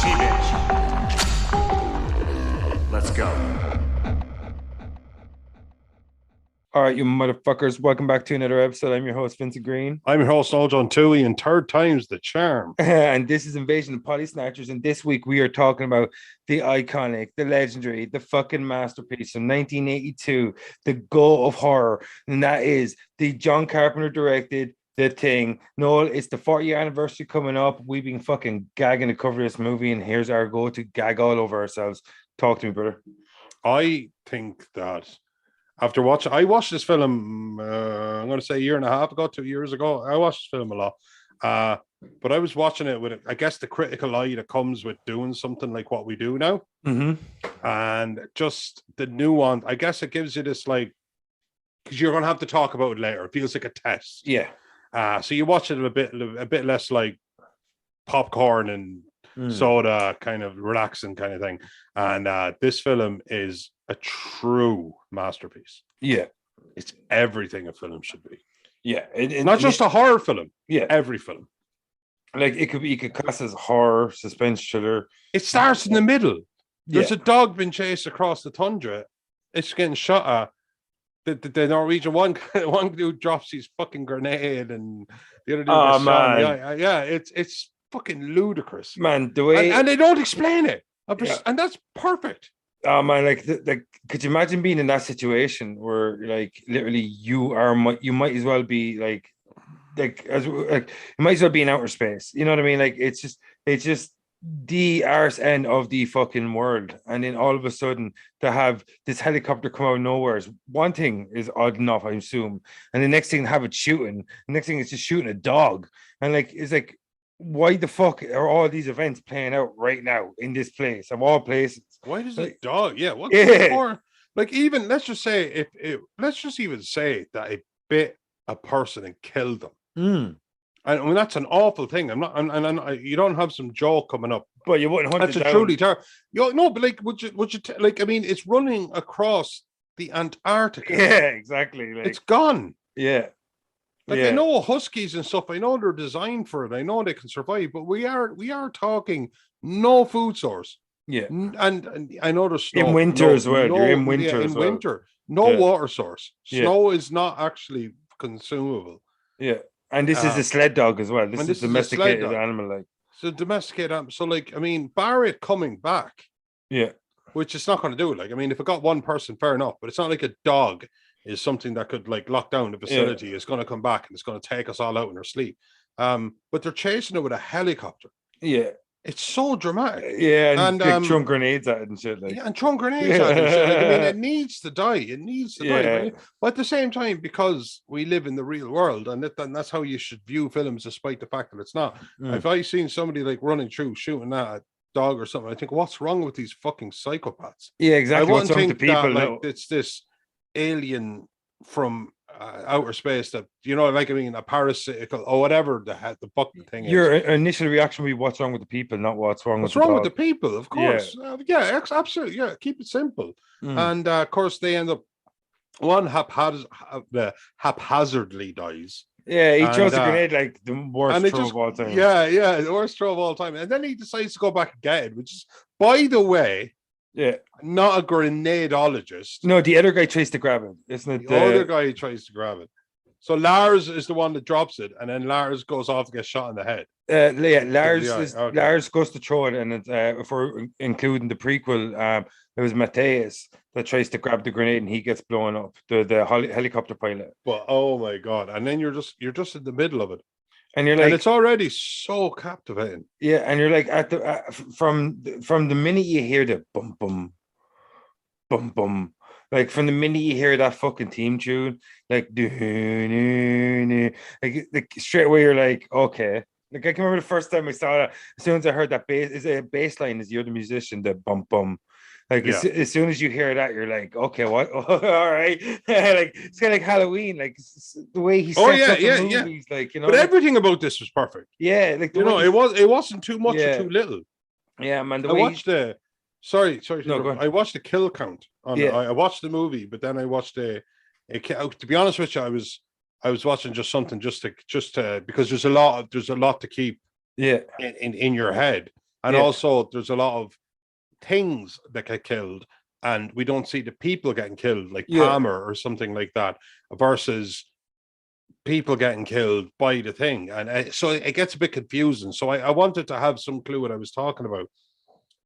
T-Bitch. Let's go. All right, you motherfuckers. Welcome back to another episode. I'm your host, Vincent Green. I'm your host, Noel John Tui, and third time's the charm. And this is Invasion of Potty Snatchers. And this week we are talking about the iconic, the legendary, the fucking masterpiece from 1982, the goat of horror. And that is the John Carpenter directed The Thing. Noel, it's the 40th anniversary coming up. We've been fucking gagging to cover this movie, and here's our go to gag all over ourselves. Talk to me, brother. I think that after watching, I watched this film, I'm going to say a year and a half ago, 2 years ago. I watched this film a lot. But I was watching it with, I guess, the critical eye that comes with doing something like what we do now. Mm-hmm. And just the nuance, I guess it gives you this, like, because you're going to have to talk about it later. It feels like a test. Yeah. So you watch it a bit less like popcorn and soda, kind of relaxing kind of thing. And this film is a true masterpiece. Yeah. It's everything a film should be. Yeah. Not just a horror film. Yeah. Every film. Like it could be, you could class as horror, suspense, thriller. It starts in the middle. There's a dog being chased across the tundra. It's getting shot at. The Norwegian one dude drops his fucking grenade, and the other dude gets shot. Yeah, it's fucking ludicrous, man. The way and they don't explain it, and that's perfect. Oh man, like could you imagine being in that situation where, like, literally you might as well be like you might as well be in outer space. You know what I mean? Like it's just the arse end of the fucking world, and then all of a sudden to have this helicopter come out of nowhere is one thing, is odd enough, I assume, and the next thing to have it shooting, the next thing is just shooting a dog, and like it's like, why the fuck are all these events playing out right now in this place of all places? Why does a dog? Yeah, what's for? Like, even let's just say let's just even say that it bit a person and killed them. I mean, that's an awful thing. You don't have some joke coming up, but you wouldn't hunt that's it a down. Truly terrible. No, but like, would you like? I mean, it's running across the Antarctica. Yeah, exactly. Like, it's gone. Yeah. Like, I know huskies and stuff. I know they're designed for it. I know they can survive, but we are talking no food source. Yeah, and I know there's snow in winter as well. You're in winter. In winter, no water source. Snow is not actually consumable. Yeah. And this is a sled dog as well. This is a domesticated animal, like. So domesticated animal. So, like, I mean, bar it coming back. Yeah. Which it's not going to do. Like, I mean, if it got one person, fair enough. But it's not like a dog is something that could, like, lock down the facility. It's going to come back and it's going to take us all out in our sleep. But they're chasing it with a helicopter. Yeah. It's so dramatic. Yeah, and throwing grenades at it and shit. Like. Yeah, and throwing grenades at it and shit. Like, I mean, it needs to die. It needs to die. But at the same time, because we live in the real world, and that's how you should view films, despite the fact that it's not. If I seen somebody, like, running through shooting at a dog or something, I think, what's wrong with these fucking psychopaths? Yeah, exactly. I wouldn't think that, like, it's this alien from outer space that, you know, like, I mean, a parasitical or whatever the fucking thing is. Your initial reaction would be what's wrong with the people, not what's wrong with the people, of course. Absolutely. Yeah, keep it simple. And of course they end up, one haphazardly dies. Yeah, he throws a grenade like the worst throw of all time. Yeah, the worst throw of all time. And then he decides to go back and get it, which is, by the way, not a grenadeologist. No, the other guy tries to grab it. Isn't it? The other guy tries to grab it. So Lars is the one that drops it, and then Lars goes off to get shot in the head. Lars goes to throw it, and it's, if we're including the prequel, it was Matthias that tries to grab the grenade, and he gets blown up. The helicopter pilot. But oh my god! And then you're just in the middle of it. And you're like, and it's already so captivating. Yeah, and you're like from the minute you hear the bum bum, bum bum, like from the minute you hear that fucking theme tune, like straight away you're like, okay. Like, I can remember the first time I saw that. As soon as I heard that bass line, is the other musician, the bum bum. Like, as soon as you hear that, you're like, okay, what? All right. Like, it's kind of like Halloween, like the way he sets up the movies, like, you know. But everything about this was perfect. Yeah, like, you know, it wasn't too much or too little. Yeah, man. I watched I watched the kill count on it. I watched the movie, but then I watched to be honest with you, I was watching just something just to because there's a lot to keep in your head. And also there's a lot of things that get killed, and we don't see the people getting killed, like Palmer or something like that, versus people getting killed by the thing. And so it gets a bit confusing. So I wanted to have some clue what I was talking about.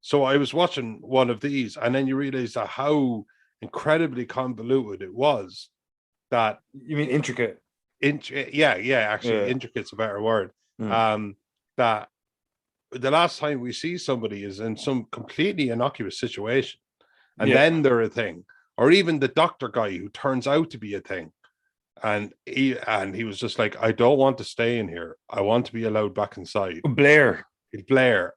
So I was watching one of these, and then you realize that how incredibly convoluted it was. That you mean intricate? Actually, intricate's a better word. That the last time we see somebody is in some completely innocuous situation, and then they're a thing, or even the doctor guy who turns out to be a thing. And he was just like, I don't want to stay in here. I want to be allowed back inside. Blair.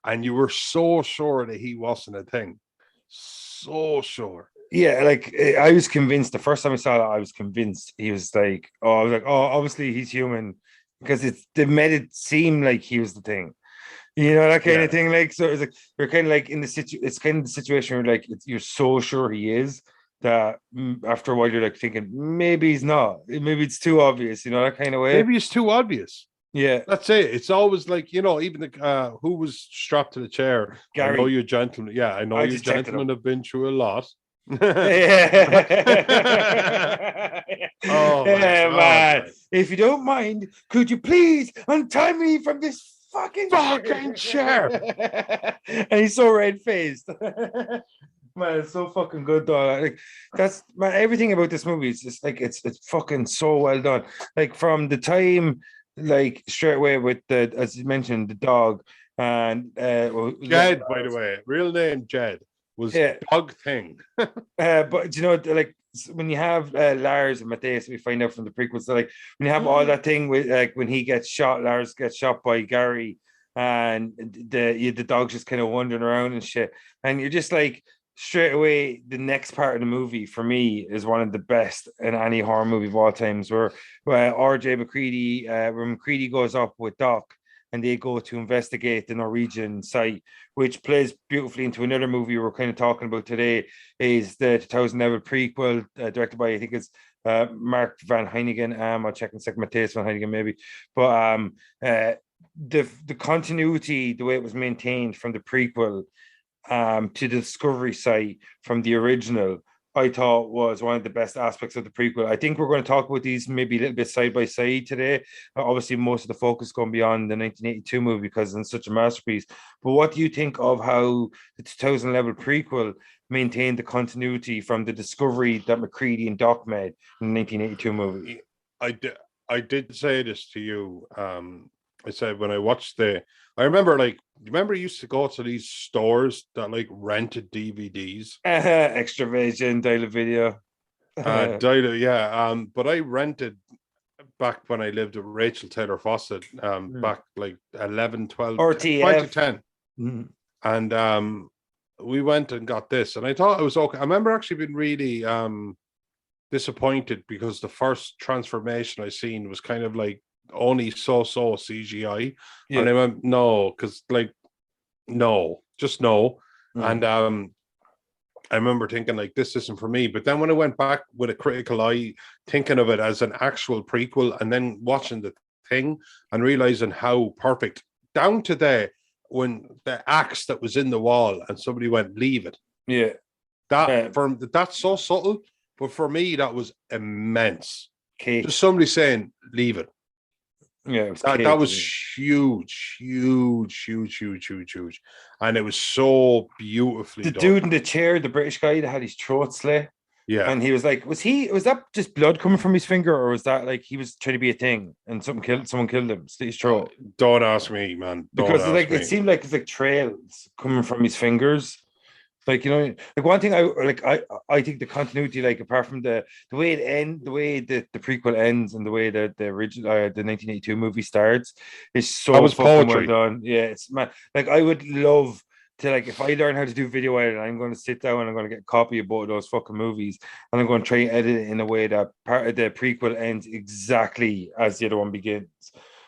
And you were so sure that he wasn't a thing. So sure. Yeah, like I was convinced the first time I saw that, I was convinced he was like, obviously he's human, because they made it seem like he was the thing. You know, that kind of thing. Like, so it's like you're kind of like in the it's kind of the situation where like you're so sure he is that after a while you're like thinking maybe he's not. Maybe it's too obvious, you know, that kind of way. Maybe it's too obvious. Yeah, that's it. It's always like, you know, even the who was strapped to the chair. Gary. I know you gentlemen. Yeah, I know you gentlemen have been through a lot. Man. If you don't mind, could you please untie me from this fucking chair? And he's so red-faced. Man, it's so fucking good though. Like, that's, man, everything about this movie is just like it's fucking so well done. Like, from the time, like, straight away with the, as you mentioned, the dog, and Jed, by the way, real name Jed was dog thing. But you know, like, when you have Lars and Matthias, we find out from the prequels, so like when you have all that thing with like when he gets shot, Lars gets shot by Gary, and the dog's just kind of wandering around and shit, and you're just like, straight away, the next part of the movie for me is one of the best in any horror movie of all times, where RJ McCready, where McCready goes up with Doc, and they go to investigate the Norwegian site, which plays beautifully into another movie we're kind of talking about today, is the 2011 prequel, directed by, I think it's Mark Van Heinigen. I'll check in a second, Matthias Van Heinigen maybe. But the continuity, the way it was maintained from the prequel to the Discovery site from the original, I thought was one of the best aspects of the prequel. I think we're going to talk about these maybe a little bit side by side today. Obviously, most of the focus going beyond the 1982 movie because it's such a masterpiece. But what do you think of how the 2011 prequel maintained the continuity from the Discovery that McCready and Doc made in the 1982 movie? I did say this to you. I said when I watched I remember, like, you used to go to these stores that like rented DVDs, Extra Vision, Dial Video, but I rented back when I lived with Rachel Taylor Fawcett, back like 11, 12, RTF. 2010, and we went and got this, and I thought it was okay. I remember actually being really disappointed because the first transformation I seen was kind of like only so CGI, and I went no, because like just no. And I remember thinking like, this isn't for me. But then when I went back with a critical eye, thinking of it as an actual prequel, and then watching the thing and realizing how perfect, down to when the axe that was in the wall and somebody went, leave it. That's so subtle, but for me that was immense. Just somebody saying, leave it. Yeah, that was huge, and it was so beautifully done. Dude in the chair, the British guy that had his throat slit, and he was like, was that just blood coming from his finger, or was that like he was trying to be a thing and someone killed him, slit his throat? Don't ask me, man. It seemed like it's like trails coming from his fingers. Like, you know, like one thing I think the continuity, like apart from the way the way the prequel ends and the way that the original the 1982 movie starts is so fucking well done. Yeah, it's, man, like I would love to, like, if I learn how to do video editing, I'm going to sit down and I'm going to get a copy of both of those fucking movies, and I'm going to try and edit it in a way that part of the prequel ends exactly as the other one begins.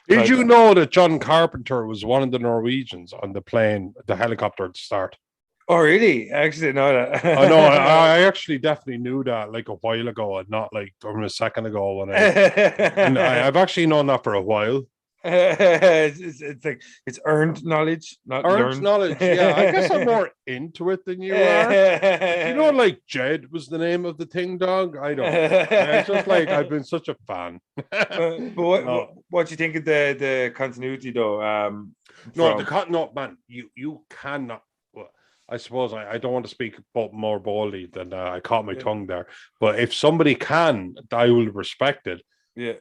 Did you know that John Carpenter was one of the Norwegians on the plane, the helicopter at the start? Oh, really? I actually didn't know that. I know. I actually definitely knew that like a while ago, and not like a second ago when and I've actually known that for a while. It's like it's earned knowledge, not Earned learned knowledge. Yeah, I guess I'm more into it than you are. You know, like Jed was the name of the thing dog. I don't know. It's just like I've been such a fan. But No. what do you think of the continuity though? No, no, man, you cannot. Well, I suppose I don't want to speak more boldly than I caught my tongue there. But if somebody can, I will respect it. Yeah.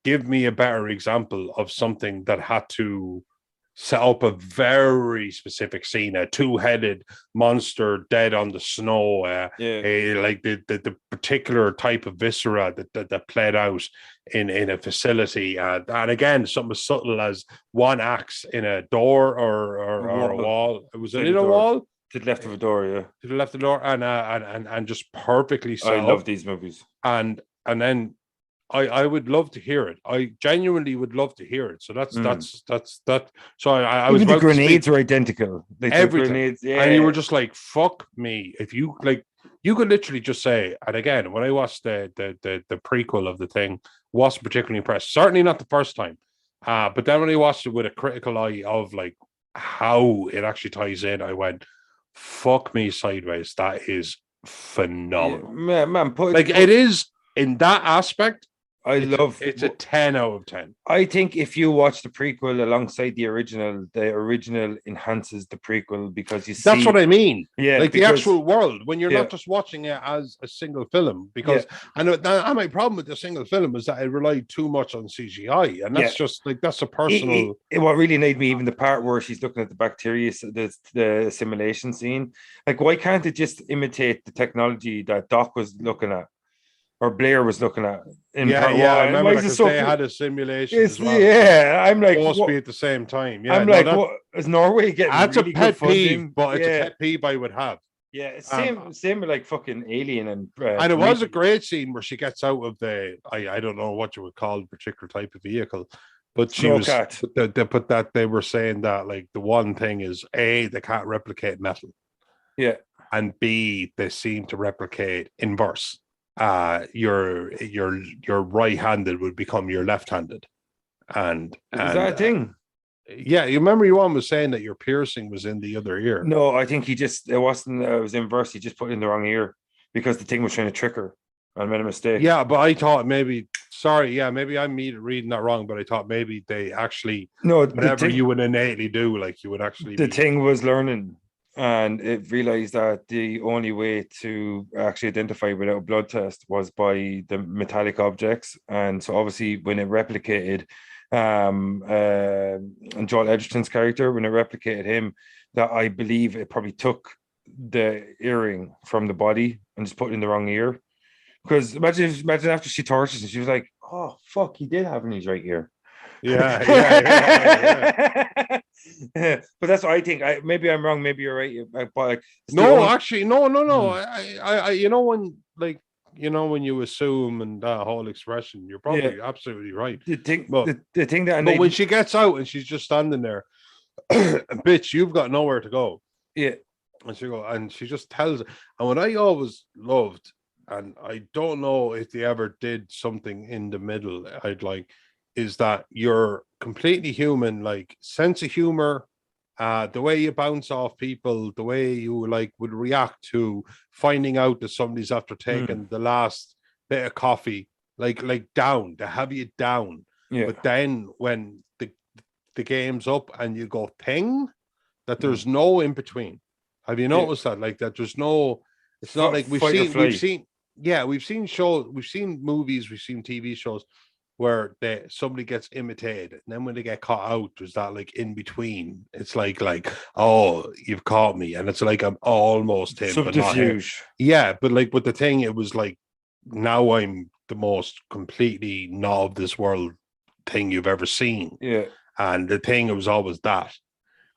Give me a better example of something that had to set up a very specific scene, a two-headed monster dead on the snow, like the particular type of viscera that played out in a facility, and again something as subtle as one axe in a door or a wall. Was it in a wall? To the left of a door, yeah. To the left of the door, and just perfectly set I love up. these movies, and then I would love to hear it. I genuinely would love to hear it. So that's that. So I was even the grenades are identical. Like everything. Grenades, yeah. And you were just like, "Fuck me!" If you like, you could literally just say. And again, when I watched the prequel of the thing, wasn't particularly impressed. Certainly not the first time. But then when I watched it with a critical eye of like how it actually ties in, I went, "Fuck me sideways." That is phenomenal, man. It is in that aspect. It's a 10 out of 10. I think if you watch the prequel alongside the original enhances the prequel because you see that's what I mean. Yeah, like the actual world when you're not just watching it as a single film. Because I know my problem with the single film is that it relied too much on CGI, and that's just like that's a personal. What really annoyed me, even the part where she's looking at the bacteria, the assimilation scene. Like, why can't it just imitate the technology that Doc was looking at? Or Blair was looking at in part one. I remember because they had a simulation as well. Yeah, I'm like supposed to be at the same time. Yeah, I'm like, what is Norway getting? That's really a pet good peeve, but it's a pet peeve I would have. Yeah, same with like fucking Alien and it was a great scene where she gets out of the I don't know what you would call the particular type of vehicle, but she was that they were saying that like the one thing is A, they can't replicate metal. Yeah. And B, they seem to replicate inverse. Your right-handed would become your left-handed, and is that a thing? Yeah, you remember your one was saying that your piercing was in the other ear. No, I think it wasn't. It was inverse. He just put it in the wrong ear because the thing was trying to trick her and made a mistake. Yeah, but I thought maybe. Sorry, yeah, maybe I'm reading that wrong, but I thought maybe they actually whatever you would innately do, like you would actually. The thing was learning. And it realized that the only way to actually identify without a blood test was by the metallic objects. And so obviously when it replicated and Joel Edgerton's character, when it replicated him, that I believe it probably took the earring from the body and just put it in the wrong ear. Because imagine after she tortures and she was like, oh fuck, he did have in his right ear. Yeah. But that's what I think. Maybe I'm wrong. Maybe you're right. But actually, no. I you know when you assume and that whole expression, you're probably absolutely right. The thing that when she gets out and she's just standing there, bitch, you've got nowhere to go. Yeah, and she just tells her. And what I always loved, and I don't know if they ever did something in the middle, is that you're completely human, like sense of humor, the way you bounce off people, the way you like would react to finding out that somebody's after taking the last bit of coffee, like down, to have you down. Yeah. But then when the game's up and you go ping, that there's no in between. Have you noticed that? Like that there's no, it's not like we've seen shows, we've seen movies, we've seen TV shows where somebody gets imitated, and then when they get caught out, there's that like in between. It's like, oh, you've caught me, and it's like I'm almost him, but not him. Yeah, but the thing, it was like now I'm the most completely not of this world thing you've ever seen. Yeah, and the thing, it was always that.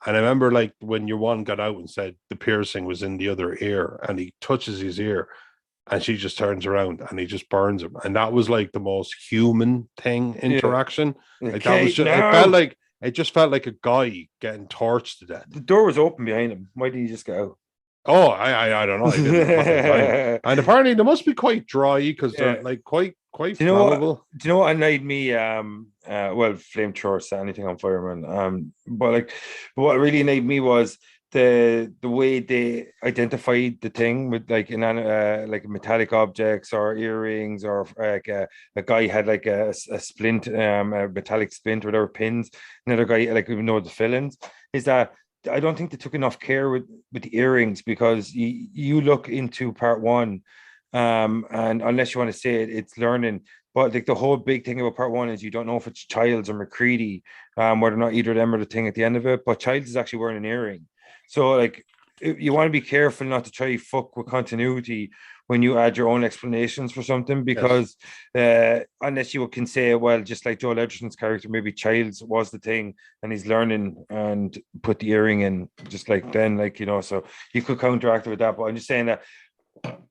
And I remember like when your one got out and said the piercing was in the other ear, and he touches his ear. And she just turns around and he just burns him. And that was like the most human thing interaction. Yeah. Like that was just, it just felt like a guy getting torched to death. The door was open behind him. Why did he just get out? Oh, I don't know. And apparently they must be quite dry because they're like quite flammable. Do you know what annoyed me? flamethrower set anything on fire, man. But like, what really annoyed me was the way they identified the thing with like like metallic objects or earrings, or like a guy had like a splint, a metallic splint or whatever, pins. Another guy, like, even know the fillings, is that I don't think they took enough care with the earrings, because you look into part one, and unless you want to say it, it's learning. But like the whole big thing about part one is you don't know if it's Childs or McCready, whether or not either of them are the thing at the end of it. But Childs is actually wearing an earring. So like you want to be careful not to try fuck with continuity when you add your own explanations for something, because unless you can say, well, just like Joel Edgerton's character, maybe Childs was the thing and he's learning and put the earring in, just like Ben, like, so you could counteract it with that. But I'm just saying that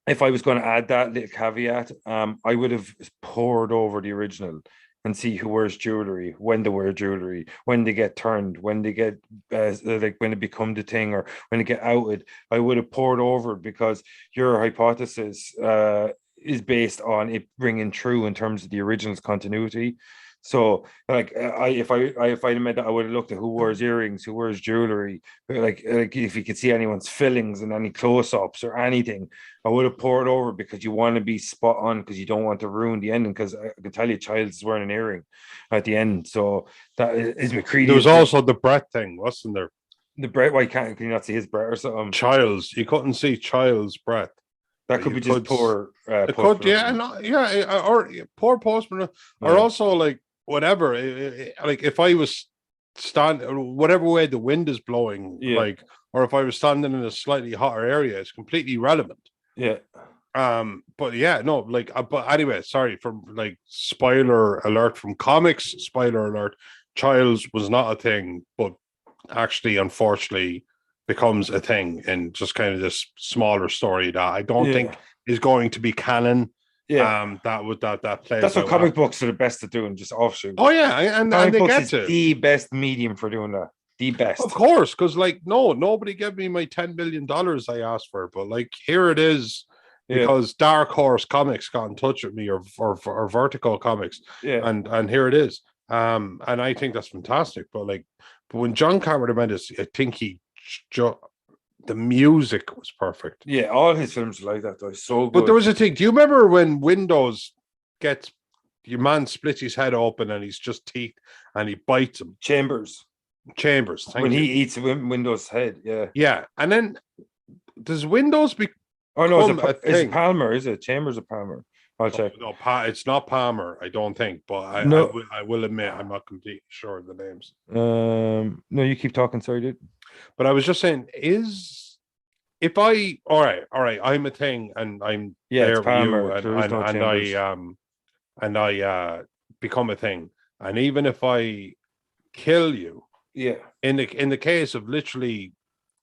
if I was going to add that little caveat, I would have poured over the original and see who wears jewelry, when they wear jewelry, when they get turned, when they get like when it become the thing, or when they get outed. I would have poured over it, because your hypothesis is based on it ringing true in terms of the original's continuity. So, like, if I'd admit that, I would have looked at who wears earrings, who wears jewelry, like if you could see anyone's fillings and any close-ups or anything, I would have poured over, because you want to be spot on, because you don't want to ruin the ending. Because I can tell you, Childs is wearing an earring at the end, so that is McCready. There was also the Brett thing, wasn't there? The Brett. Why can you not see his Brett or something? Childs, you couldn't see Childs' Brett. That could be just poor. It could, or poor postman, or also like whatever. Like if I was standing, whatever way the wind is blowing, like, or if I was standing in a slightly hotter area, it's completely irrelevant. Yeah. But yeah, no, like, but anyway, sorry for like spoiler alert from comics. Spoiler alert: Childs was not a thing, but actually, unfortunately, becomes a thing in just kind of this smaller story that I don't think is going to be canon. Yeah, that plays. That's what comic books are the best at doing, just offshoot. Oh yeah, and they get to the best medium for doing that. The best, of course, because like nobody gave me my $10 billion I asked for, but like here it is, because Dark Horse Comics got in touch with me, or Vertical Comics, and here it is. And I think that's fantastic. But when John Carpenter made this, I think the music was perfect. Yeah, all his films are like that, though. So good. But there was a thing. Do you remember when Windows gets your man splits his head open and he's just teeth and he bites him? Chambers. When he eats Windows' head, yeah. And then does Windows be? Oh no, it's Palmer, is it? Chambers or Palmer? I'll check. No, it's not Palmer, I don't think. But I will admit I'm not completely sure of the names. No, you keep talking. Sorry, dude. But I was just saying, if I all right, I'm a thing, and I'm there Palmer, with you, and I become a thing, and even if I kill you, in the case of literally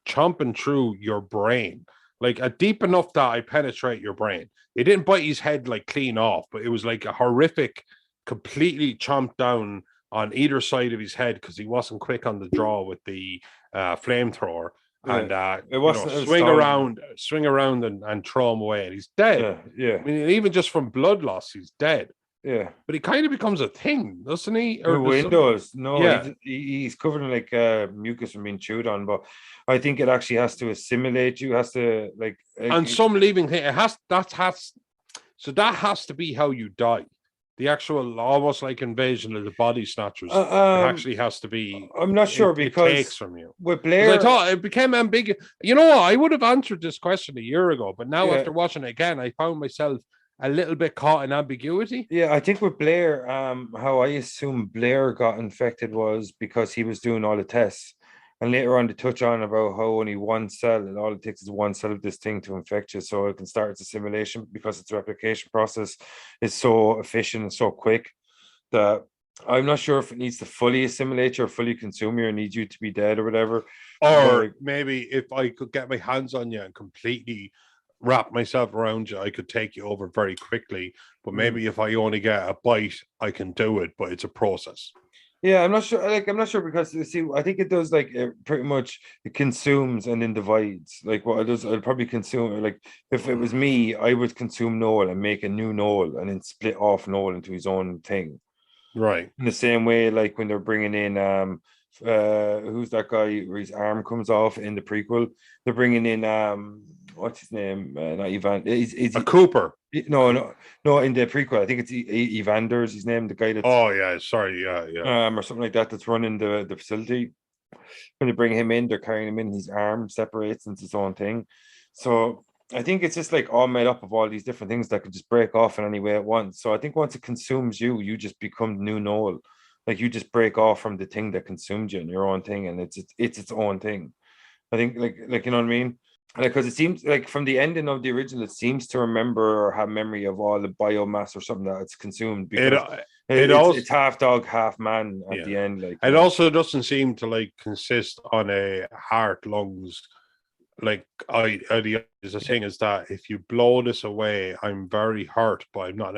chomping through your brain, like a deep enough that I penetrate your brain. It didn't bite his head like clean off, but it was like a horrific, completely chomped down on either side of his head, because he wasn't quick on the draw with the flamethrower, and swing around and throw him away, and he's dead. I mean, even just from blood loss, he's dead. Yeah, but he kind of becomes a thing, doesn't he? Or Windows? No, he's covered in like mucus from being chewed on. But I think it actually has to assimilate you. Has to and some leaving thing. That has to be how you die. The actual almost like invasion of the body snatchers. It actually has to be. I'm not sure because it takes from you. With Blair, I thought it became ambiguous. You know what? I would have answered this question a year ago, but now after watching it again, I found myself a little bit caught in ambiguity. Yeah, I think with Blair, how I assume Blair got infected was because he was doing all the tests. And later on, they touch on about how only one cell, and all it takes is one cell of this thing to infect you. So it can start its assimilation, because its replication process is so efficient and so quick that I'm not sure if it needs to fully assimilate you or fully consume you, or need you to be dead or whatever. Or maybe if I could get my hands on you and completely wrap myself around you, I could take you over very quickly. But maybe if I only get a bite, I can do it, but it's a process. Yeah, I'm not sure. I'm not sure, because you see, I think it does pretty much, it consumes and then divides. Like what it does, I'd probably consume. Like if it was me, I would consume Noel and make a new Noel, and then split off Noel into his own thing. Right. In the same way, like when they're bringing in who's that guy where his arm comes off in the prequel? They're bringing in what's his name? Not Ivan. Is A he? Cooper. No, no, no. In the prequel, I think it's Evander's his name. The guy that's Oh yeah, sorry, yeah. or something like that. That's running the facility. When they bring him in, they're carrying him in. His arm separates into its own thing. So I think it's just like all made up of all these different things that could just break off in any way at once. So I think once it consumes you, you just become the new Noel. Like you just break off from the thing that consumed you and your own thing, and it's its own thing. I think like you know what I mean? Like because it seems like from the ending of the original, it seems to remember or have memory of all the biomass or something that it's consumed It because it also it's half dog, half man at the yeah. end. Like It also doesn't seem to like consist on a heart, lungs. Like the thing is that if you blow this away, I'm very hurt, but I'm not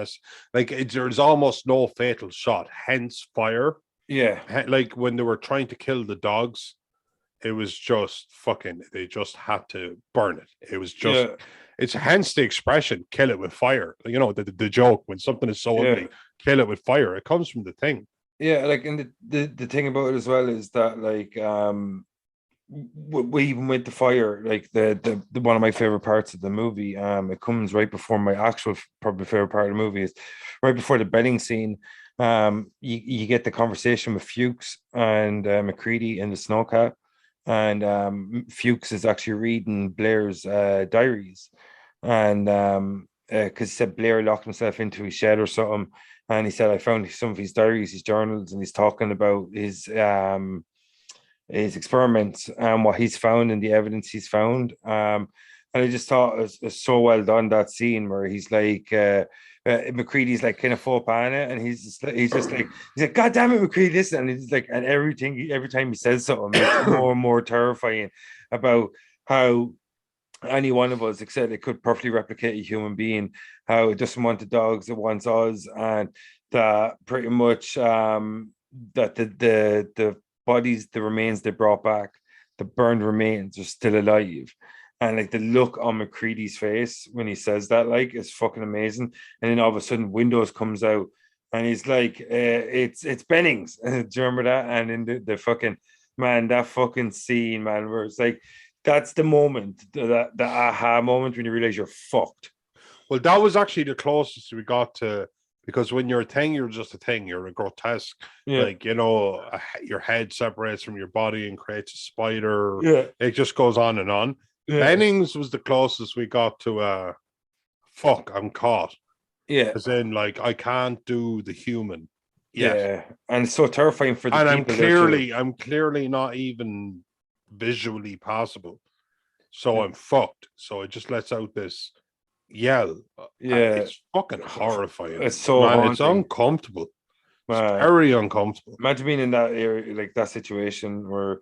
like there's almost no fatal shot, hence fire. yeah, Like when they were trying to kill the dogs, it was just fucking. They just had to burn it. It was just. yeah, It's hence the expression "kill it with fire." You know the joke when something is so yeah. ugly, kill it with fire. It comes from the thing. Yeah, like and the thing about it as well is that like we even with the fire, like the one of my favorite parts of the movie, it comes right before my actual probably favorite part of the movie is right before the bedding scene. You get the conversation with Fuchs and McCready in the snowcat, and Fuchs is actually reading Blair's diaries, and because he said Blair locked himself into his shed or something, and he said I found some of his diaries, his journals, and he's talking about his experiments and what he's found and the evidence he's found. And I just thought it was so well done that scene where he's like McCready's like kind of faux pas it, and he's just like he's like God damn it, McCready, listen, and he's like and every time he says something, it's more and more terrifying about how any one of us, except it could perfectly replicate a human being, how it doesn't want the dogs, it wants us, and that pretty much that the bodies, the remains they brought back, the burned remains are still alive. And like the look on McCready's face when he says that, like, is fucking amazing. And then all of a sudden, Windows comes out, and he's like, "It's Bennings." Do you remember that? And in the fucking man, that fucking scene, man, where it's like, that's the moment, the aha moment when you realize you're fucked. Well, that was actually the closest we got to because when you're a thing, you're just a thing. You're a grotesque, Yeah, like your head separates from your body and creates a spider. yeah, It just goes on and on. yeah, Bennings was the closest we got to fuck, I'm caught. yeah, As in, like, I can't do the human yet. yeah. And it's so terrifying for the And people. I'm clearly not even visually possible. So I'm fucked. So it just lets out this yell. Yeah, It's fucking horrifying. it's so Man, it's haunting. uncomfortable. It's Man, very uncomfortable. imagine being in that area, like that situation where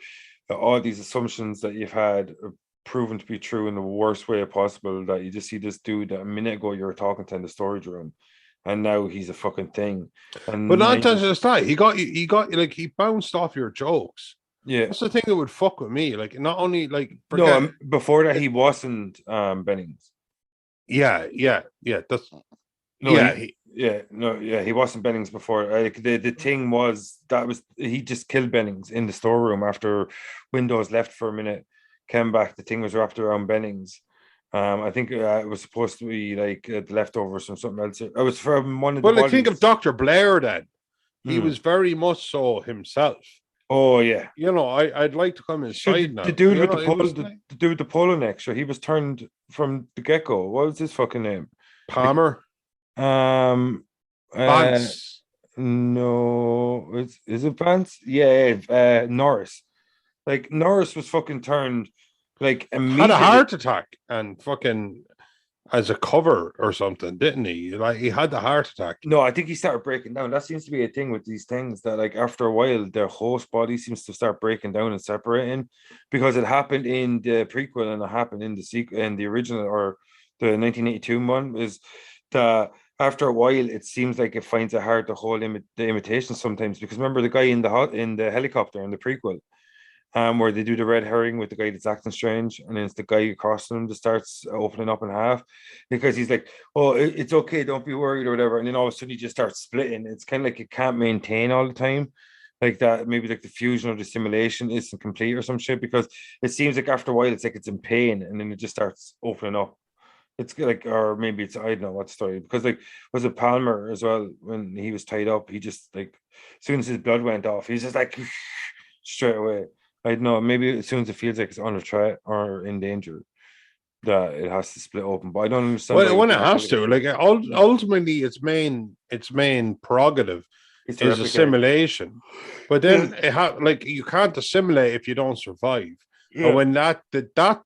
all these assumptions that you've had are proven to be true in the worst way possible. That you just see this dude that a minute ago you were talking to in the storage room, and now he's a fucking thing. But And not just that. He got like he bounced off your jokes. yeah, That's the thing that would fuck with me. Like not only like no, forget before that he wasn't Bennings. yeah. That's No, yeah, he wasn't Bennings before. Like the thing was that was he just killed Bennings in the storeroom after Windows left for a minute, came back. The thing was wrapped around Bennings. I think it was supposed to be like the leftovers from something else. It was from one of the well, I think bodies. of Dr. Blair then. He Hmm. was very much so himself. Oh yeah, You know, I'd like to come sure. inside now. The dude You with know, the it polo, was like the dude with the polo neck. Sure, he was turned from the get go. What was his fucking name? Palmer, Um, uh, Vance. no, is it Vance? Yeah, Norris. Like Norris was fucking turned like Had a immediately. heart attack and fucking as a cover or something, didn't he? Like he had the heart attack. No, I think he started breaking down. That seems to be a thing with these things that, like, after a while, their host body seems to start breaking down and separating because it happened in the prequel and it happened in the sequel in the original or the 1982 one. Is that after a while, it seems like it finds it hard to hold the imitation sometimes because remember the guy in the helicopter in the prequel. where they do the red herring with the guy that's acting strange, and then it's the guy across from him that starts opening up in half because he's like, "Oh, it's okay, don't be worried" or whatever, and then all of a sudden he just starts splitting. It's kind of like it can't maintain all the time, like that. Maybe like the fusion or the simulation isn't complete or some shit because it seems like after a while it's like it's in pain, and then it just starts opening up. It's like, or maybe it's I don't know what story because like was it Palmer as well when he was tied up? He just like as soon as his blood went off, he's just like straight away. I don't know. Maybe as soon as it feels like it's under threat or in danger, that it has to split open. But I don't understand. Well, when it has to, like ultimately, its main prerogative it's is replicate. assimilation. But then like you can't assimilate if you don't survive. Yeah. And when that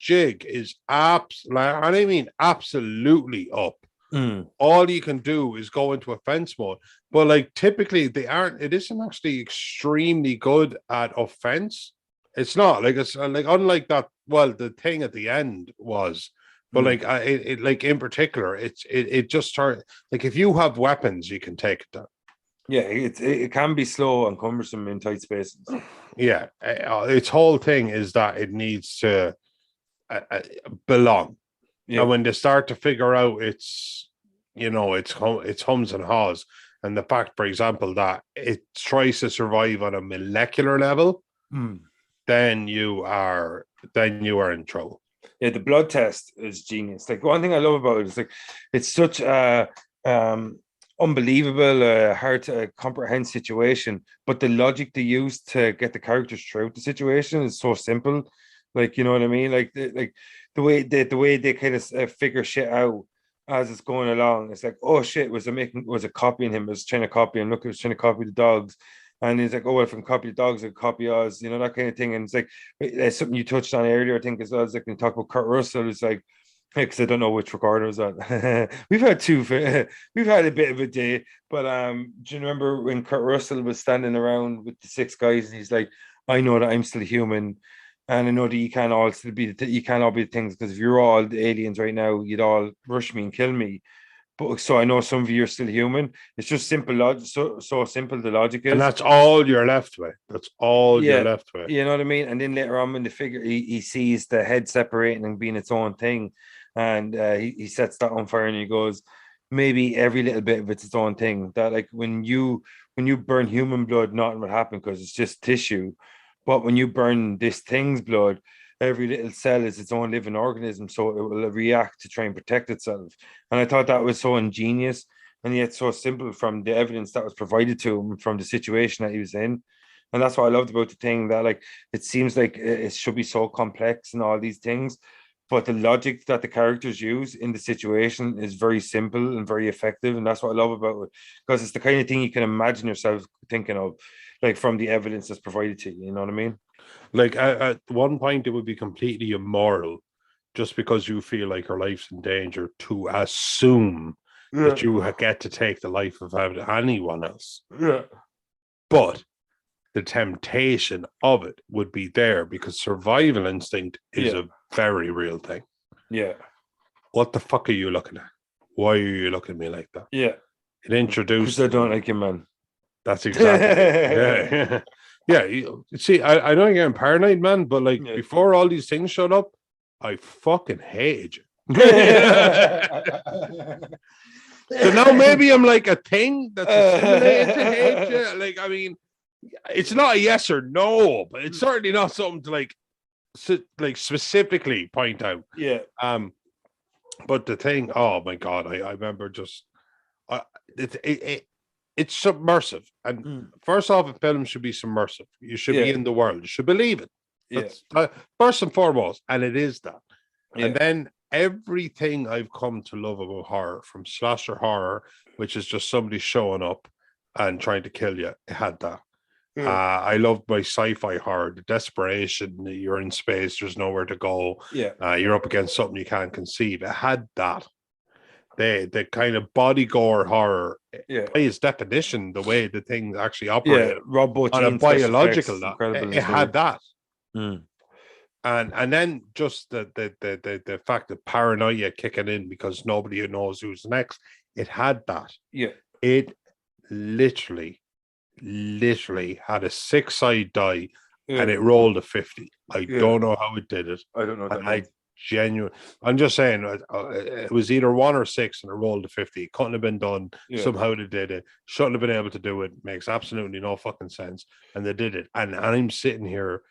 jig is and I mean absolutely up, all you can do is go into offense mode. But like typically it isn't actually extremely good at offense. It's not like it's like unlike that. Well, the thing at the end was, but like it like in particular, it just started like if you have weapons, you can take it down. Yeah, it can be slow and cumbersome in tight spaces. Yeah, its whole thing is that it needs to belong. Yeah. And when they start to figure out its hums and haws, and the fact, for example, that it tries to survive on a molecular level, then you are in trouble. Yeah, the blood test is genius. Like one thing I love about it is like it's such a unbelievable, hard to comprehend situation, but the logic they use to get the characters through the situation is so simple. Like you know what I mean? Like the way they kind of figure shit out as it's going along. It's like, oh shit, was it copying him? It was trying to copy him. Look, it was trying to copy the dogs. And he's like, oh, well, if I can copy the dogs, I can copy us, you know, that kind of thing. And it's like, it's something you touched on earlier, I think, as well. As like, when you talk about Kurt Russell, it's like, because I don't know which recorder was on. We've had we've had a bit of a day, but do you remember when Kurt Russell was standing around with the six guys and he's like, I know that I'm still human, and I know that you can't all still be you can't all be the things because if you're all the aliens right now, you'd all rush me and kill me. But so I know some of you are still human. It's just simple logic, so simple the logic is. And that's all you're left with. That's all you're left with. You know what I mean? And then later on when the figure he sees the head separating and being its own thing, and he sets that on fire and he goes, maybe every little bit of it's its own thing. That like when you burn human blood, nothing will happen because it's just tissue. But when you burn this thing's blood, every little cell is its own living organism, so it will react to try and protect itself. And I thought that was so ingenious and yet so simple from the evidence that was provided to him from the situation that he was in. And that's what I loved about the thing, that like it seems like it should be so complex and all these things, but the logic that the characters use in the situation is very simple and very effective. And that's what I love about it, because it's the kind of thing you can imagine yourself thinking of, like from the evidence that's provided to you. You know what I mean? Like at one point, it would be completely immoral just because you feel like your life's in danger to assume that you get to take the life of anyone else. Yeah. But the temptation of it would be there because survival instinct is a very real thing. Yeah. What the fuck are you looking at? Why are you looking at me like that? Yeah. It introduced. Because I don't like you, man. That's exactly it. Yeah. You see, I know you're getting paranoid, man, but like before all these things showed up, I fucking hated you. So now maybe I'm like a thing that's assimilated to hate you. Like, I mean, it's not a yes or no, but it's certainly not something to like specifically point out. Yeah. But the thing, oh my god, I remember just it's submersive. And first off, a film should be submersive. You should be in the world. You should believe it. That's first and foremost, and it is that. Yeah. And then everything I've come to love about horror, from slasher horror, which is just somebody showing up and trying to kill you, it had that. I loved my sci-fi horror, the desperation, you're in space, there's nowhere to go. You're up against something you can't conceive. It had that. The kind of body gore horror, by its definition, the way the things actually operate on a biological level, it had that. And then just the fact that paranoia kicking in because nobody knows who's next, it had that. It literally had a 6-side die and it rolled a 50. I Yeah. don't know how it did it. I don't know. What And that means. I'm just saying, it was either 1 or 6 and it rolled a 50. It couldn't have been done. Yeah. Somehow they did it. Shouldn't have been able to do it. Makes absolutely no fucking sense. And they did it. And I'm sitting here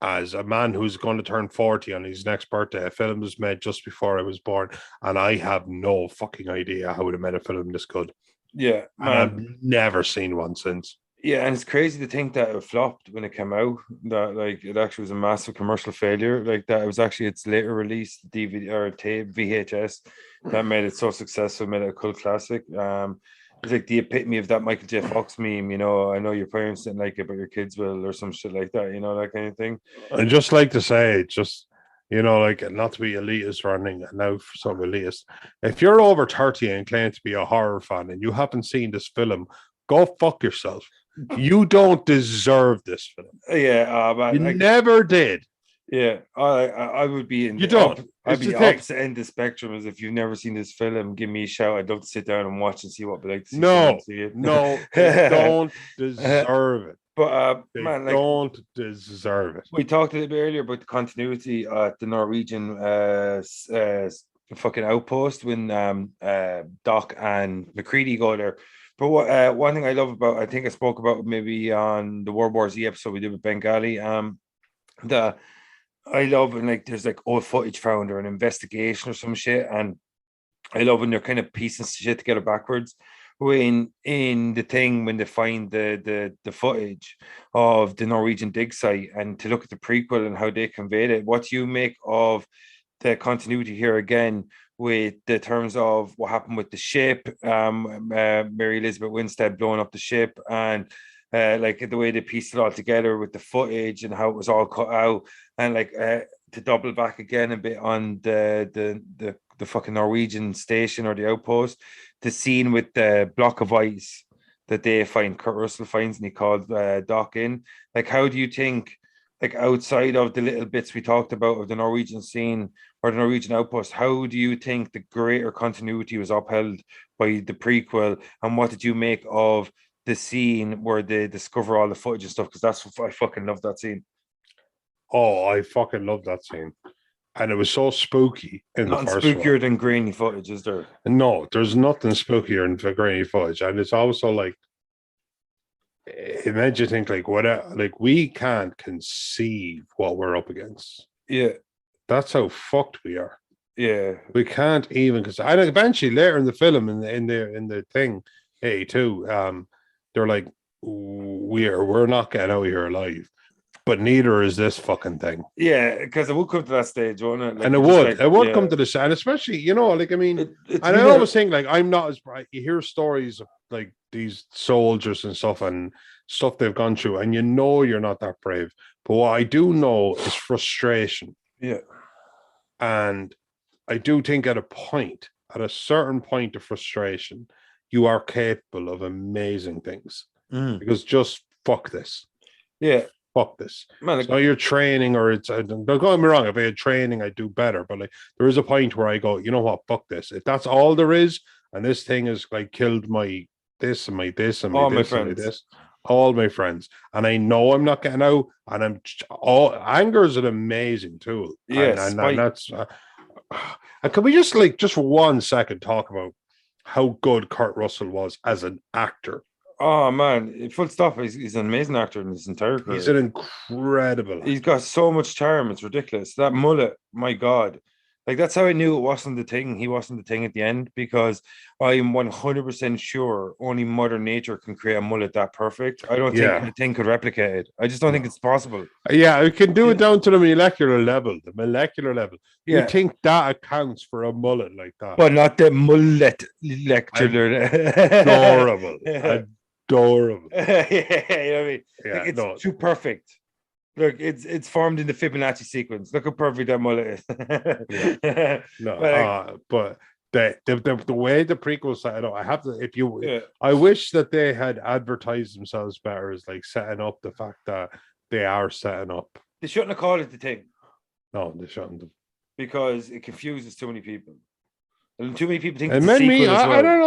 as a man who's going to turn 40 on his next birthday. A film was made just before I was born, and I have no fucking idea how to make a film this good. Yeah, And I've never seen one since. Yeah, and it's crazy to think that it flopped when it came out. That like it actually was a massive commercial failure. Like that, it was actually its later release DVD or tape VHS that made it so successful, made it a cult classic. It's like the epitome of that Michael J. Fox meme. You know, I know your parents didn't like it, but your kids will, or some shit like that. You know, that kind of thing. I just like to say, just like not to be elitist or anything. Now for some elitist, if you're over 30 and claim to be a horror fan and you haven't seen this film, go fuck yourself. You don't deserve this film. Yeah, man, you never did. Yeah, I would be in. You don't. I'd be opposite end of the spectrum. As if you've never seen this film, give me a shout. I'd love to sit down and watch and see what we like to see. No, they don't deserve it. But they man, don't deserve it. We talked a little bit earlier about the continuity at the Norwegian fucking outpost when Doc and McCready go there. But what one thing I love about, I think I spoke about maybe on the World War Z episode we did with Bengali, the I love when like there's like old footage found or an investigation or some shit, and I love when they're kind of piecing shit together backwards. When in the thing when they find the footage of the Norwegian dig site and to look at the prequel and how they conveyed it, what do you make of the continuity here again with the terms of what happened with the ship, Mary Elizabeth Winstead blowing up the ship, and like the way they pieced it all together with the footage and how it was all cut out, and like to double back again a bit on the fucking Norwegian station or the outpost, the scene with the block of ice that they find, Kurt Russell finds, and he called Doc in. Like, how do you think, like outside of the little bits we talked about of the Norwegian scene or the Norwegian outpost, how do you think the greater continuity was upheld by the prequel? And what did you make of the scene where they discover all the footage and stuff? Because that's I fucking love that scene. Oh, I fucking love that scene. And it was so spooky in Nothing the first spookier one. than grainy footage, is there? No, there's nothing spookier than grainy footage. And it's also like, it made you think like, like we can't conceive what we're up against. Yeah. That's how fucked we are. Yeah. We can't even, because I think eventually later in the film, in the thing, 82, they're like, we're not getting out of here alive. But neither is this fucking thing. Yeah, because it would come to that stage, won't it? Like, and it would come to this, and especially, like, I mean, and I always think like I'm not as bright. You hear stories of like these soldiers and stuff they've gone through, and you're not that brave. But what I do know is frustration. Yeah. And I do think at a certain point of frustration, you are capable of amazing things. Because just fuck this. Yeah. Fuck this. Man, so you're training, or it's don't get me wrong, if I had training, I'd do better. But like there is a point where I go, you know what, fuck this. If that's all there is, and this thing has like killed my this and my this and my this and my this, all my friends, and I know I'm not getting out, and anger is an amazing tool. Yes, and that's and can we just for 1 second talk about how good Kurt Russell was as an actor? Oh man, full stop. He's an amazing actor in his entire career. He's an incredible actor. He's got so much charm, it's ridiculous. That mullet, my God. Like, that's how I knew it wasn't the thing. He wasn't the thing at the end, because I'm 100% sure only Mother Nature can create a mullet that perfect. I don't think anything could replicate it. I just don't think it's possible. Yeah, we can do it down to the molecular level. Yeah. You think that accounts for a mullet like that? But not the mullet lecturer. Adorable. Adorable. Yeah, you know what I mean? Yeah, like, it's too perfect. Look, it's formed in the Fibonacci sequence. Look how perfect that mullet is. Yeah. No, but the way the prequel set it up, I have to. I wish that they had advertised themselves better as like setting up the fact that they are setting up. They shouldn't have called it the thing. No, they shouldn't have, because it confuses too many people. And too many people think it's a sequel as well. I don't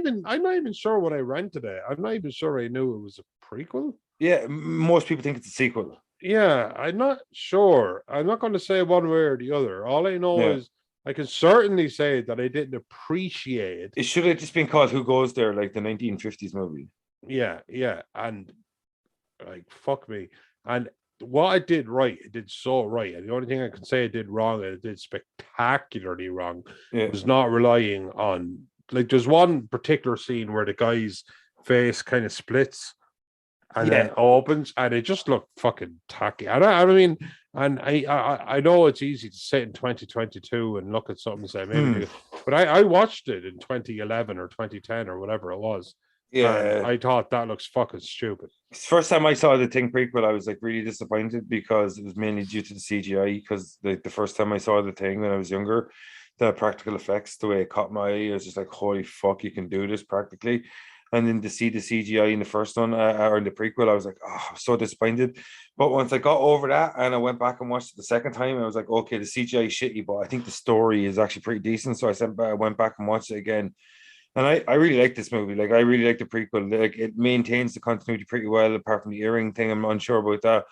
know. I'm not even sure what I read today. I'm not even sure I knew it was a prequel. Yeah, most people think it's a sequel. Yeah, I'm not sure. I'm not going to say one way or the other. All I know Yeah. is I can certainly say that I didn't appreciate. It should have just been called Who Goes There, like the 1950s movie. Yeah, yeah, and like fuck me. And what I did right, it did so right. And the only thing I can say I did wrong, and it did spectacularly wrong, Yeah. was not relying on like there's one particular scene where the guy's face kind of splits and then Yeah. opens, and it just looked fucking tacky. I mean, and I know it's easy to sit in 2022 and look at something and say maybe, but I watched it in 2011 or 2010 or whatever it was, and Yeah. I thought that looks fucking stupid. First time I saw the Thing prequel, I was like really disappointed because it was mainly due to the CGI. Because the first time I saw the Thing when I was younger, the practical effects, the way it caught my eye, I was just like, "Holy fuck, you can do this practically!" And then to see the CGI in the first one or in the prequel, I was like, "Oh, I'm so disappointed." But once I got over that and I went back and watched it the second time, I was like, "Okay, the CGI is shitty, but I think the story is actually pretty decent." So I went back and watched it again, and I really like this movie. Like I really like the prequel. Like it maintains the continuity pretty well, apart from the earring thing. I'm unsure about that.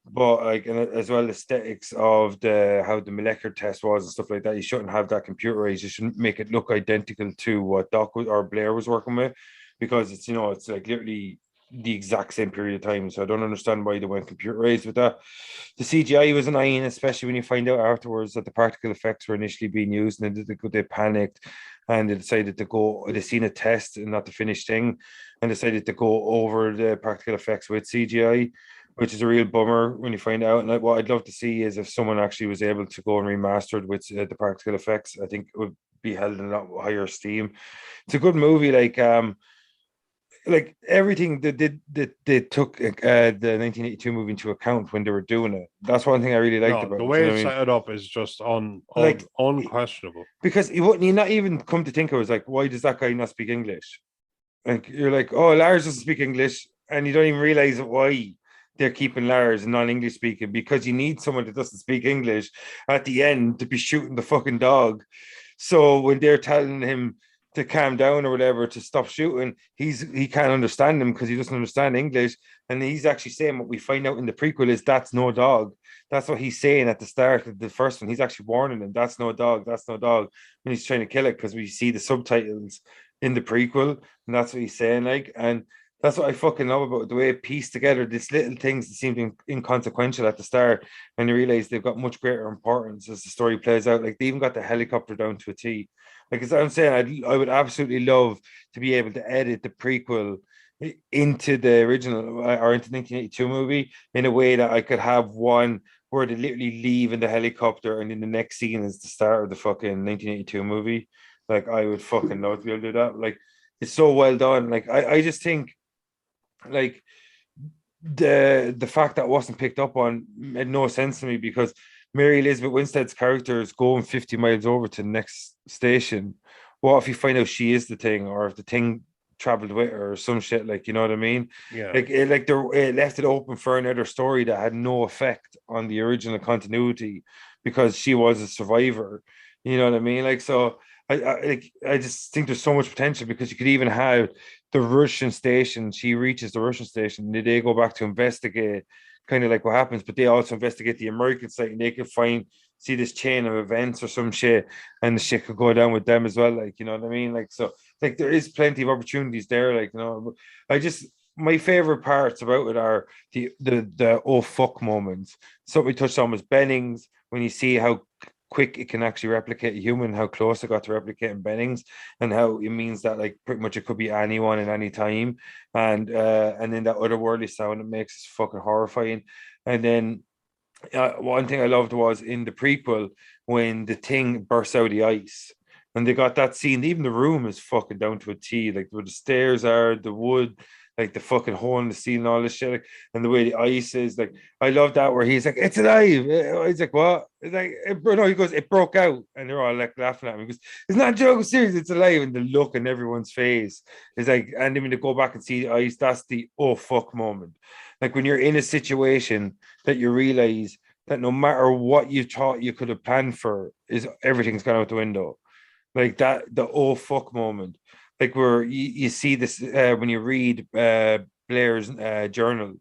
But like and as well aesthetics of the how the molecular test was and stuff like that. You shouldn't have that computerized. You shouldn't make it look identical to what Doc was, or Blair was working with, because it's it's like literally the exact same period of time. So I don't understand why they went computerized with that. The CGI was annoying, especially when you find out afterwards that the particle effects were initially being used, and they panicked and they decided to go. They seen a test and not the finished thing, and decided to go over the practical effects with CGI, which is a real bummer when you find out. And what I'd love to see is if someone actually was able to go and remaster it with the practical effects. I think it would be held in a lot higher esteem. It's a good movie. Like everything that they took the 1982 movie into account when they were doing it. That's one thing I really liked No, about the it. You way know what it's I mean? set up is just Like unquestionable. because you wouldn't you not even come to think of it, was like, why does that guy not speak English? Like you're like, oh, Lars doesn't speak English, and you don't even realize why they're keeping Lars non-English speaking, because you need someone that doesn't speak English at the end to be shooting the fucking dog. So when they're telling him to calm down or whatever, to stop shooting, he can't understand them because he doesn't understand English. And he's actually saying, what we find out in the prequel is that's no dog. That's what he's saying at the start of the first one. He's actually warning them, that's no dog, that's no dog. When he's trying to kill it, because we see the subtitles in the prequel, and that's what he's saying. And that's what I fucking love about the way it pieced together these little things that seemed inconsequential at the start, and you realize they've got much greater importance as the story plays out. Like they even got the helicopter down to a T. Like as I'm saying, I would absolutely love to be able to edit the prequel into the original or into 1982 movie in a way that I could have one where they literally leave in the helicopter, and then the next scene is the start of the fucking 1982 movie. Like I would fucking love to be able to do that. Like it's so well done. Like I just think like the fact that it wasn't picked up on made no sense to me, because Mary Elizabeth Winstead's character is going 50 miles over to the next station. What if you find out she is the Thing, or if the Thing traveled with her or some shit? Like, you know what I mean? Yeah. It left it open for another story that had no effect on the original continuity, because she was a survivor. You know what I mean? Like, so I just think there's so much potential, because you could even have the Russian station. She reaches the Russian station, and they go back to investigate kind of like what happens, but they also investigate the American site, and they can see this chain of events or some shit, and the shit could go down with them as well. Like, you know what I mean? Like, so like there is plenty of opportunities there. Like, I just, my favorite parts about it are the oh fuck moments. Something we touched on was Bennings, when you see how quick it can actually replicate a human, how close it got to replicating Bennings, and how it means that like pretty much it could be anyone at any time. And then that otherworldly sound it makes is fucking horrifying. And then one thing I loved was in the prequel when the Thing bursts out of the ice, and they got that scene. Even the room is fucking down to a T, like where the stairs are, the wood, like the fucking hole in the ceiling, all this shit, like, and the way the ice is. Like, I love that where he's like, "It's alive." He's like, "What?" It's like, no, he goes, "It broke out," and they're all like laughing at him. He goes, "It's not a joke, it's serious. It's alive." And the look in everyone's face is like, and then when they go back and see the ice, that's the oh fuck moment. Like when you're in a situation that you realize that no matter what you thought you could have planned for, is everything's gone out the window. Like that, the oh fuck moment. Like where you see this when you read Blair's journal,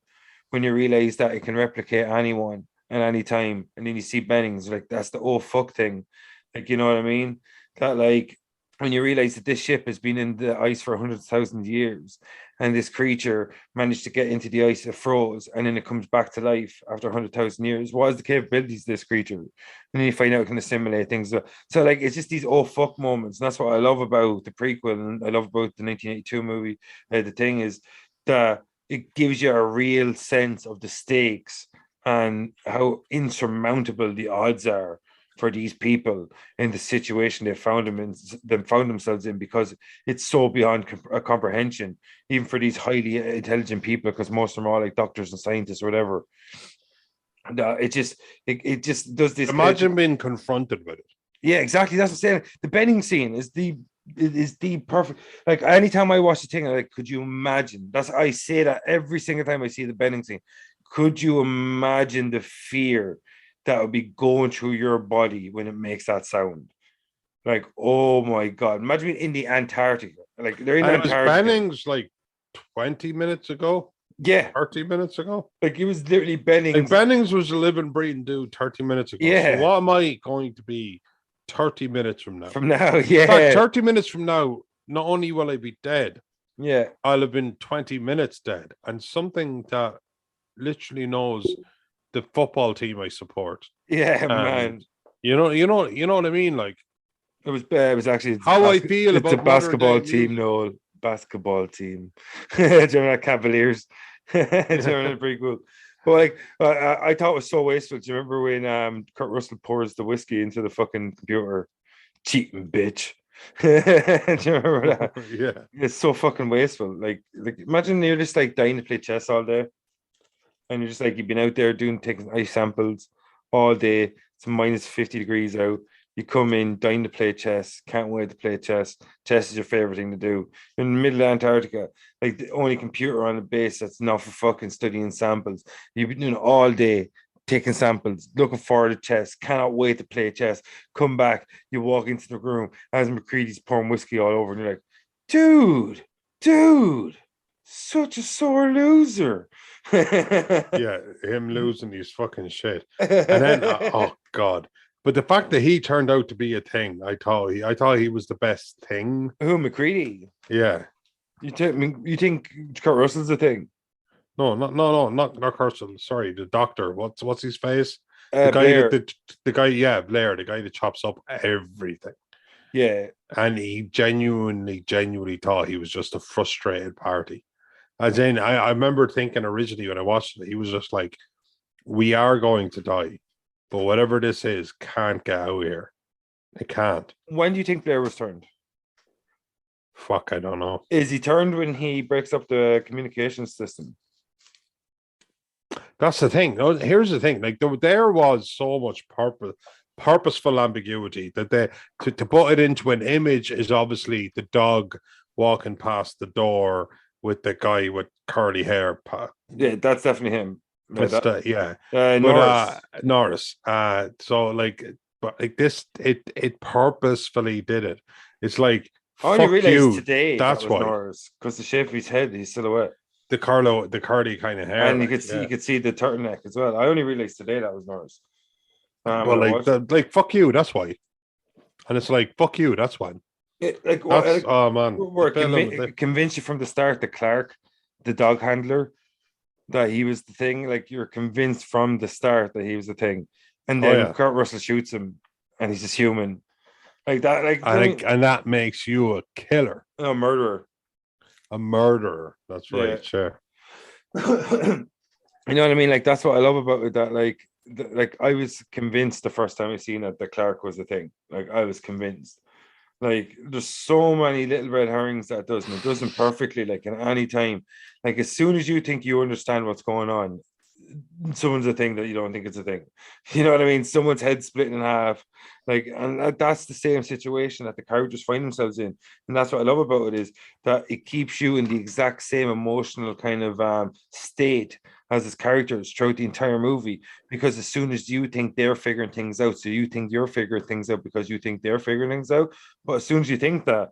when you realize that it can replicate anyone at any time, and then you see Bennings, like that's the oh fuck thing, like you know what I mean? That like when you realize that this ship has been in the ice for 100,000 years, and this creature managed to get into the ice, it froze, and then it comes back to life after 100,000 years. What is the capabilities of this creature? And then you find out it can assimilate things. So like it's just these oh fuck moments, and that's what I love about the prequel, and I love about the 1982 movie. The thing is that it gives you a real sense of the stakes and how insurmountable the odds are for these people in the situation they found themselves in, because it's so beyond comprehension, even for these highly intelligent people, because most of them are all like doctors and scientists or whatever. And it just does this. Imagine being confronted with it. Yeah, exactly. That's what I'm saying. The Benning scene is the perfect. Like anytime I watch the thing, I'm like, could you imagine? I say that every single time I see the Benning scene. Could you imagine the fear that would be going through your body when it makes that sound? Like, oh my god! Imagine being in the Antarctica. Like they're in Antarctica. It was Bennings like 20 minutes ago. Yeah, 30 minutes ago. Like it was literally Bennings. Like Bennings was a living, breathing dude 30 minutes ago. Yeah. So what am I going to be 30 minutes from now? From now, yeah. In fact, 30 minutes from now, not only will I be dead, yeah, I'll have been 20 minutes dead. And something that literally knows the football team I support. Yeah, man. You know what I mean? Like it was actually how I feel about the basketball team, music. Noel. Basketball team. German Cavaliers. German pretty cool. But like I thought it was so wasteful. Do you remember when Kurt Russell pours the whiskey into the fucking computer? Cheating bitch. Do you remember that? Yeah. It's so fucking wasteful. Like imagine you're just like dying to play chess all day. And you're just like you've been out there taking ice samples all day. It's minus 50 degrees out. You come in, dying to play chess, can't wait to play chess. Chess is your favorite thing to do. You're in the middle of Antarctica, like the only computer on the base that's not for fucking studying samples. You've been doing it all day, taking samples, looking forward to chess, cannot wait to play chess. Come back, you walk into the room, as McCready's pouring whiskey all over, and you're like, dude, such a sore loser. Yeah, him losing his fucking shit. And then, oh God. But the fact that he turned out to be a thing, I thought he was the best thing. Who, McCready? Yeah. You think Kurt Russell's a thing? No, not Kurt Russell. Sorry, the doctor. What's his face? Blair. The guy, yeah, Blair, the guy that chops up everything. Yeah. And he genuinely thought he was just a frustrated party. As in, I remember thinking originally when I watched it, he was just like, we are going to die. But whatever this is, can't get out here. It can't. When do you think Blair was turned? Fuck, I don't know. Is he turned when he breaks up the communication system? That's the thing. Here's the thing. Like there was so much purposeful ambiguity that to put it into an image is obviously the dog walking past the door with the guy with curly hair. Yeah, that's definitely him. Norris. So like, but like this, it purposefully did it. It's like I only realized today that's that was why Norris, because the shape of his head, his silhouette, the curly kind of hair, and you could see the turtleneck as well. I only realized today that was Norris. Well, like fuck you, that's why. And it's like fuck you, that's why. Oh man, we're convinced you from the start that Clark, the dog handler, that he was the thing. Like you're convinced from the start that he was the thing, and then Kurt Russell shoots him, and he's just human, like that. Like and that makes you a killer, a murderer. That's right. Yeah. Sure. You know what I mean? Like that's what I love about it. That like I was convinced the first time I seen it that Clark was the thing. Like I was convinced. Like there's so many little red herrings that it doesn't perfectly, like in any time. Like as soon as you think you understand what's going on, someone's a thing that you don't think it's a thing. You know what I mean? Someone's head split in half. Like, and that's the same situation that the characters find themselves in. And that's what I love about it, is that it keeps you in the exact same emotional kind of state as its characters throughout the entire movie. Because as soon as you think they're figuring things out, so you think you're figuring things out because you think they're figuring things out. But as soon as you think that,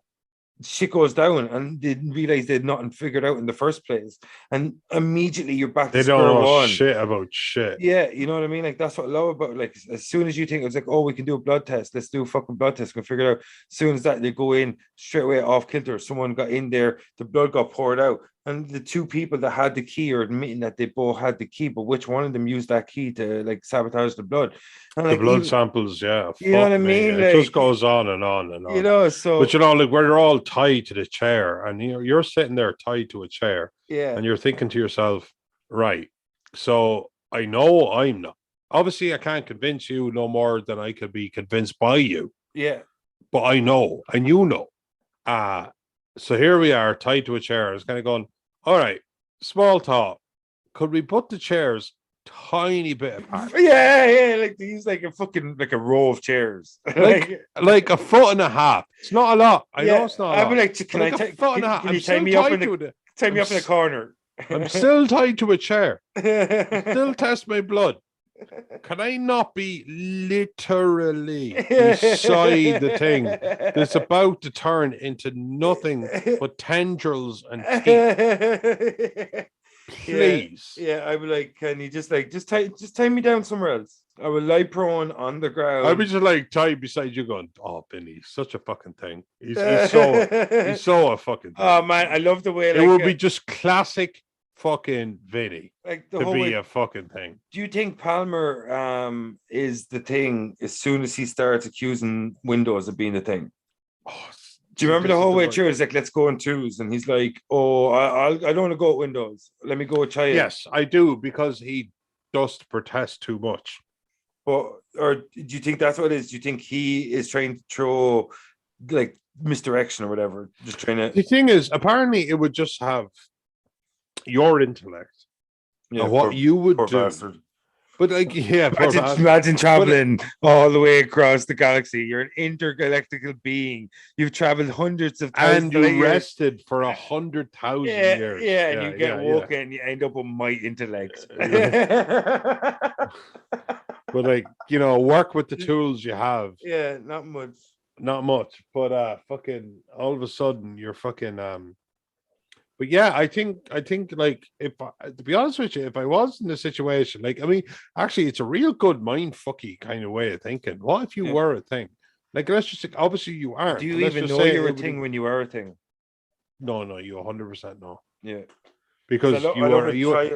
shit goes down and they didn't realize they'd nothing figured out in the first place. And immediately you're back to They don't square know one. shit about shit. Yeah, you know what I mean? Like that's what I love about like as soon as you think it's like, oh, we can do a blood test, let's do a fucking blood test, we'll figure it out. As soon as that they go in straight away off kilter, someone got in there, the blood got poured out. And the two people that had the key are admitting that they both had the key, but which one of them used that key to like sabotage the blood? And The like blood even, samples, yeah. you know what I Fuck me. mean? It Like, just goes on and on and on. you know, so But you know, like we're all tied to the chair, and you're sitting there tied to a chair, yeah, and you're thinking to yourself, right? So I know I'm not. Obviously, I can't convince you no more than I could be convinced by you. yeah, But I know, and you know. So here we are tied to a chair. It's kind of going, all right, small thought. Could we put the chairs tiny bit apart? yeah, like they use like a fucking like a row of chairs. Like a foot and a half. It's not a lot. I know it's not a I'd lot. be like, can Like I a foot and a half. can I'm you tie still me up tied in to the it. tie me up in the corner? I'm still tied to a chair. Still test my blood. Can I not be literally beside the thing that's about to turn into nothing but tendrils and teeth? Please. Yeah, I'd be like, can you just tie me down somewhere else? I will lie prone on the ground. I'd be just like tied beside you going, oh, Vinny, such a fucking thing. He's so a fucking thing. Oh man, I love the way it would be just classic fucking Vinny like the to whole be way. a fucking thing. Do you think Palmer is the thing as soon as he starts accusing Windows of being the thing? Oh, do you remember the whole way through? It's like, let's go in twos, and he's like, "Oh, I don't want to go with Windows. Let me go with Child." Yes, I do, because he does protest too much. But or do you think that's what it is? Do you think he is trying to throw like misdirection or whatever? Just trying to. The thing is, apparently, it would just have your intellect and what you would do. Bastard. But like, yeah, imagine traveling all the way across the galaxy. You're an intergalactical being. You've traveled hundreds of thousands, and you rested for 100,000 years. Yeah, and you get woken, and you end up with my intellect. But like, you know, work with the tools you have. Yeah, not much. But fucking all of a sudden you're fucking But yeah, I think like, if to be honest with you, if I was in the situation, like, I mean, actually, it's a real good mind fucky kind of way of thinking. What if you were a thing? Like, let's just think, obviously you aren't. Do you even know you're a thing when you are a thing? No, you 100% know. Yeah, because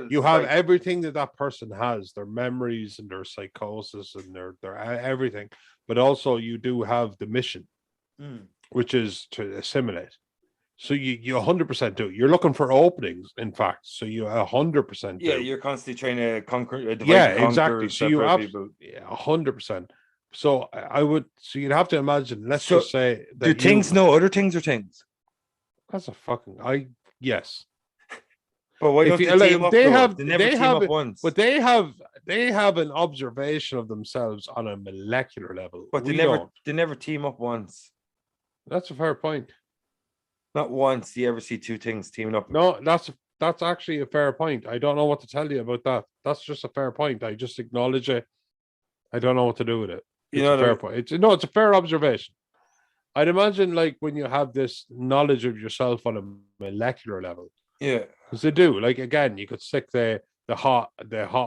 you have everything that person has, their memories and their psychosis and their everything, but also you do have the mission, which is to assimilate. So you 100% do. You're looking for openings, in fact. So you 100% do. Yeah, you're constantly trying to conquer. Exactly. So you have 100%. So I would. So you'd have to imagine. Let's just say that do things know other things or things? That's a fucking yes. But why don't they team up? They never team up once. But they have an observation of themselves on a molecular level. But they never team up once. That's a fair point. Not once do you ever see two things teaming up. No, that's actually a fair point. I don't know what to tell you about that. That's just a fair point. I just acknowledge it. I don't know what to do with it. It's a fair point. It's a fair observation. I'd imagine, like, when you have this knowledge of yourself on a molecular level. Yeah. Because they do. Like, again, you could stick the hot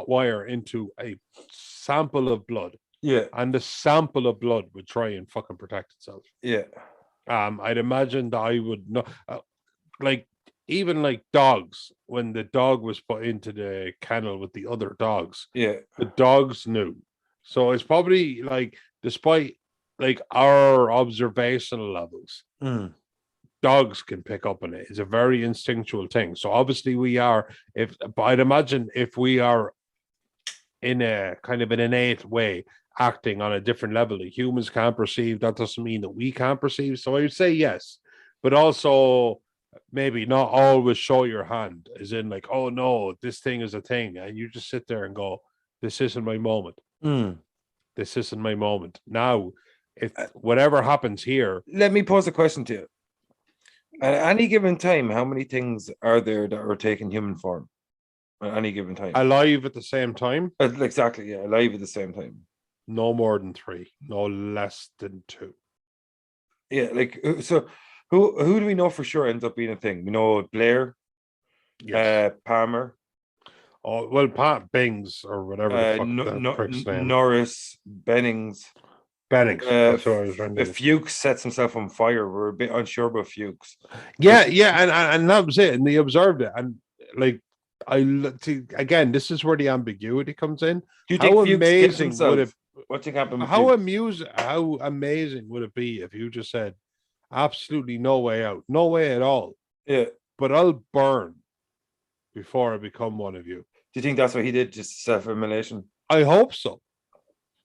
wire into a sample of blood. Yeah. And the sample of blood would try and fucking protect itself. Yeah. I'd imagine that I would know, like, even like dogs, when the dog was put into the kennel with the other dogs, the dogs knew. So it's probably like, despite like our observational levels, dogs can pick up on it. It's a very instinctual thing. So obviously but I'd imagine if we are in a kind of an innate way, acting on a different level that humans can't perceive, that doesn't mean that we can't perceive. So I would say yes, but also maybe not always show your hand, as in like, oh no, this thing is a thing, and you just sit there and go, this isn't my moment. This isn't my moment. Now, if whatever happens here, let me pose a question to you. At any given time, how many things are there that are taking human form at any given time? Alive at the same time? Exactly, yeah, alive at the same time. No more than 3, no less than 2. Yeah, like, so Who do we know for sure ends up being a thing? We know Blair, Yes. Palmer, Oh well, Pat Bings or whatever the fuck that prick's name. Norris, Bennings. Bennings. That's what I was trying to If Fuchs sets himself on fire, we're a bit unsure about Fuchs. Yeah, and that was it, and they observed it, and like again, this is where the ambiguity comes in. Do you think How Fuchs amazing himself? would it? What think happened? How amazing would it be if you just said, absolutely no way out, no way at all. Yeah, but I'll burn before I become one of you. Do you think that's what he did, just self-immolation? I hope so.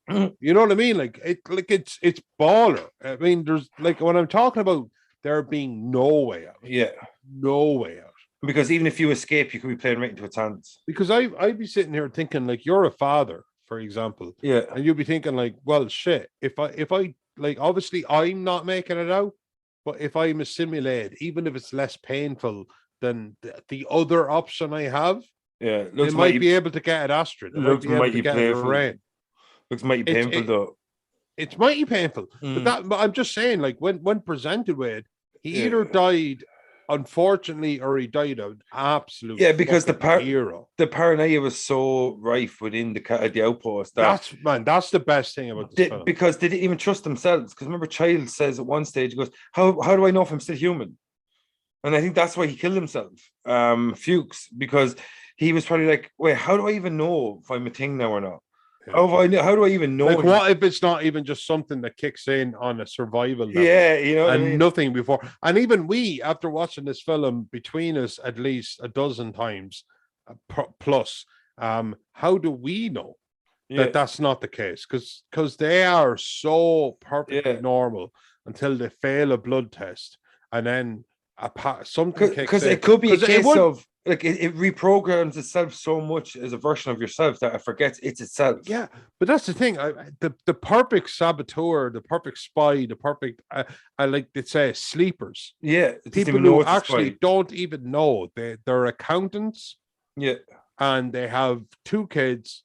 You know what I mean? It's baller. I mean, there's like when I'm talking about there being no way out. Yeah, no way out. Because even if you escape, you could be playing right into its hands. Because I'd be sitting here thinking, like, you're a father, for example. Yeah. And you'd be thinking, like, well, shit, if I like, obviously I'm not making it out, but if I'm assimilated, even if it's less painful than the other option I have, yeah, they might be able to get at Astrid. Looks mighty painful. Looks mighty painful though. It's mighty painful. But I'm just saying, like, when presented with, he either died unfortunately or he died an absolute because hero. The paranoia was so rife within the Outpost. That's the best thing about this film. Because they didn't even trust themselves. Because remember, Childs says at one stage, he goes, how do I know if I'm still human? And I think that's why he killed himself, Fuchs, because he was probably like, wait, how do I even know if I'm a thing now or not? Yeah. How do I even know? Like, what if it's not even just something that kicks in on a survival level? Yeah, you know, and nothing before. And even we, after watching this film between us at least a dozen times plus, how do we know that that's not the case? Because they are so perfectly normal until they fail a blood test, and then something kicks in. Because it could be a case of, like, it reprograms itself so much as a version of yourself that it forgets it's itself. Yeah, but that's the thing. The perfect saboteur, the perfect spy, the perfect, I like to say, sleepers. Yeah, people who actually don't even know. They're accountants. Yeah, and they have 2 kids,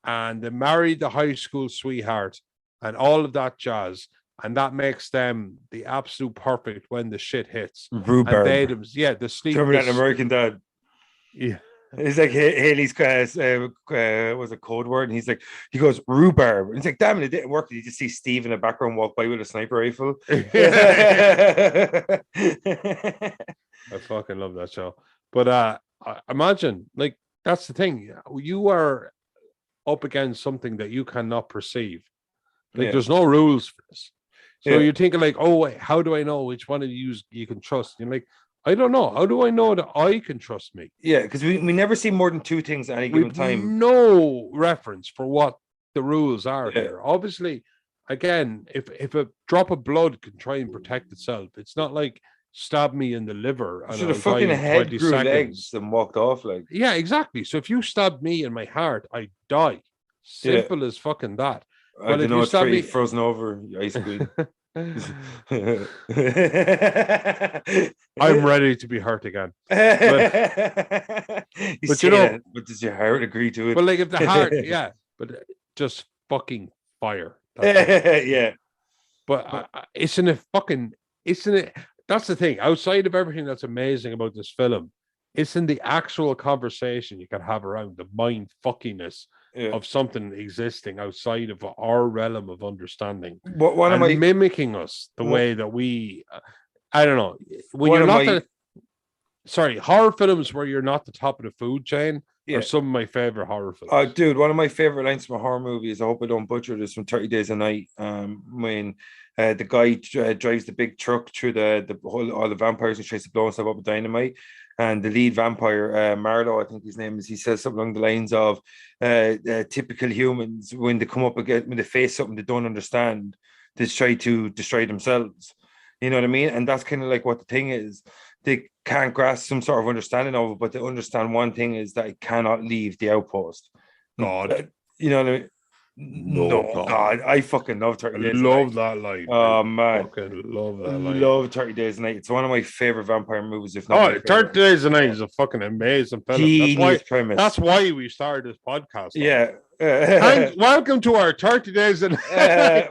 and they married the high school sweetheart, and all of that jazz. And that makes them the absolute perfect when the shit hits. Rhubarb. And the sleep. Remember that American Dad? Yeah. It's like Haley's was a code word, and he goes rhubarb, and it's like, damn it, it didn't work. You just see Steve in the background walk by with a sniper rifle. I fucking love that show. But imagine, like, that's the thing. You are up against something that you cannot perceive. Like, there's no rules for this. So you're thinking, like, oh, wait, how do I know which one of you can trust? You're like, I don't know. How do I know that I can trust me? Yeah, because we never see more than 2 things at any given time. No reference for what the rules are here. Obviously, again, if a drop of blood can try and protect itself, it's not like stab me in the liver. And the fucking head grew legs and walked off, like. Yeah, exactly. So if you stab me in my heart, I die. Simple as fucking that. I don't know, it's pretty frozen over ice cream. I'm ready to be hurt again. But you know, but does your heart agree to it? But like, if the heart, but just fucking fire. Yeah. But isn't it? That's the thing. Outside of everything that's amazing about this film, isn't the actual conversation you can have around the mind fuckiness of something existing outside of our realm of understanding, mimicking us the way that we, I don't know. When you're not horror films where you're not the top of the food chain are some of my favorite horror films. Dude, one of my favorite lines from a horror movie is, I hope I don't butcher this, from 30 Days a Night, when the guy drives the big truck through all the vampires and tries to blow himself up with dynamite. And the lead vampire, Marlowe, I think his name is, he says something along the lines of, typical humans, when they come up again, when they face something they don't understand, they try to destroy themselves. You know what I mean? And that's kind of like what the thing is. They can't grasp some sort of understanding of it, but they understand one thing is that it cannot leave the outpost. God. You know what I mean? No, God, I fucking love 30 Days. Love that line. Oh, man. Fucking love that line. Love 30 Days a Night. It's one of my favorite vampire movies, if not. 30 Days a Night is a fucking amazing film. That's why we started this podcast. Yeah. Welcome to our 30 days. And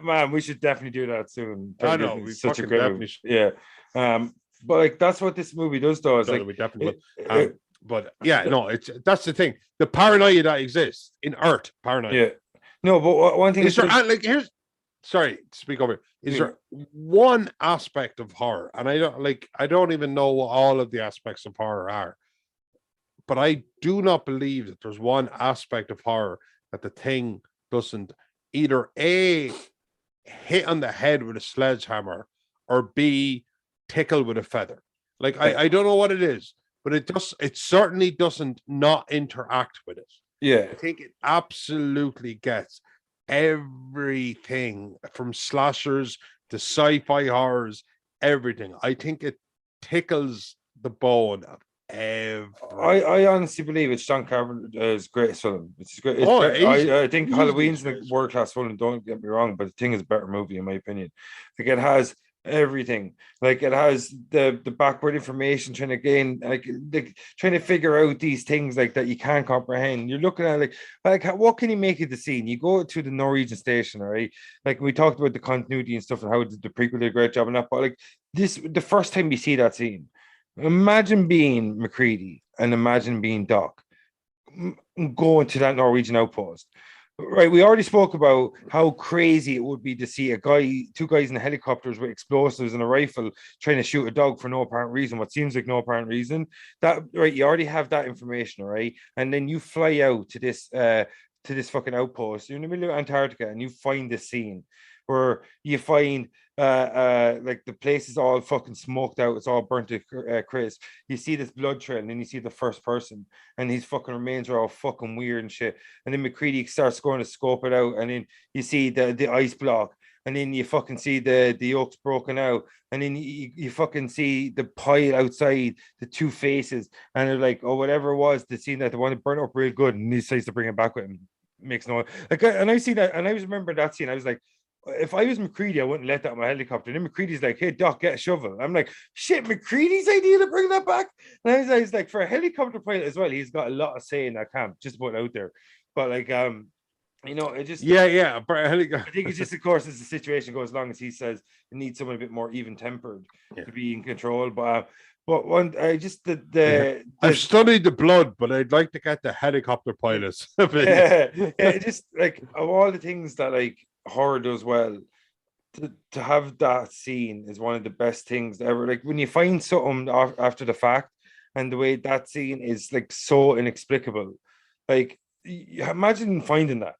man, we should definitely do that soon. I know, we such a fucking great definitely movie. should. Yeah. But like that's what this movie does, though. It's No, like we definitely will. But yeah, no, that's the thing. The paranoia that exists in art, paranoia. Yeah. No, but one thing is there like here's sorry to speak over. Is there one aspect of horror, and I don't even know what all of the aspects of horror are, but I do not believe that there's one aspect of horror that the thing doesn't either A, hit on the head with a sledgehammer, or B, tickle with a feather. Like I don't know what it is, but it certainly doesn't not interact with it. Yeah. I think it absolutely gets everything from slashers to sci-fi horrors, everything. I think it tickles the bone of everything. I honestly believe it's John Carpenter's greatest film. It's great. I think Halloween's a world-class film. Don't get me wrong, but the thing is a better movie in my opinion. Like it has everything. Like it has the backward information trying to gain, like trying to figure out these things like that you can't comprehend. You're looking at like what can you make of the scene? You go to the Norwegian station, right? Like we talked about the continuity and stuff and how the prequel did a great job on that, but like this, the first time you see that scene, imagine being McCready and imagine being Doc going to that Norwegian outpost. Right, we already spoke about how crazy it would be to see two guys in helicopters with explosives and a rifle trying to shoot a dog for no apparent reason, what seems like no apparent reason. That right, you already have that information, right? And then you fly out to this fucking outpost. You're in the middle of Antarctica and you find this scene where you find like the place is all fucking smoked out, it's all burnt to crisp. You see this blood trail, and then you see the first person, and his fucking remains are all fucking weird and shit. And then McCready starts going to scope it out, and then you see the ice block, and then you fucking see the yolks broken out, and then you fucking see the pile outside, the two faces, and they're like, oh, whatever it was, the scene that the one that burned up real good, and he decides to bring it back with him. Makes no like, and I see that, and I remember that scene. I was like, if I was McCready, I wouldn't let that on my helicopter. And then McCready's like, hey, Doc, get a shovel. I'm like, shit, McCready's idea to bring that back? And I was like, for a helicopter pilot as well, he's got a lot of say in that camp, just put out there. But like, it just... Yeah. I think it's just, of course, as the situation goes along, as he says, it needs someone a bit more even-tempered to be in control. But one, I just... I've studied the blood, but I'd like to get the helicopter pilots. Just like, of all the things that, like, horror does well, to have that scene is one of the best things ever. Like when you find something after the fact, and the way that scene is like so inexplicable, like imagine finding that.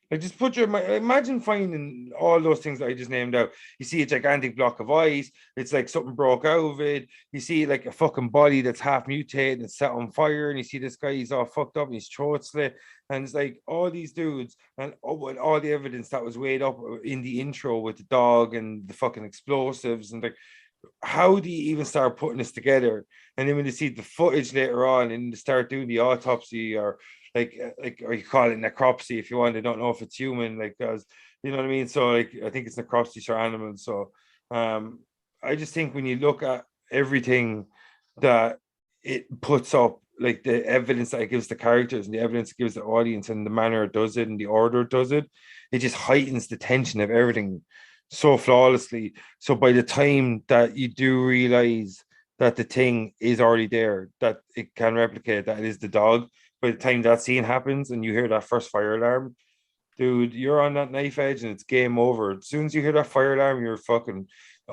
Like just imagine finding all those things that I just named out. You see a gigantic block of ice, it's like something broke out of it. You see like a fucking body that's half mutated and set on fire, and you see this guy, he's all fucked up and his throat slit, and it's like all these dudes and all the evidence that was weighed up in the intro with the dog and the fucking explosives, and like how do you even start putting this together? And then when you see the footage later on and they start doing the autopsy, or or you call it necropsy if you want. I don't know if it's human, like, because you know what I mean. So like I think it's necropsy for animals. So I just think when you look at everything that it puts up, like the evidence that it gives the characters and the evidence it gives the audience and the manner it does it and the order it does it, it just heightens the tension of everything so flawlessly. So by the time that you do realize that the thing is already there, that it can replicate, that it is the dog, by the time that scene happens and you hear that first fire alarm, dude, you're on that knife edge and it's game over. As soon as you hear that fire alarm, you're fucking,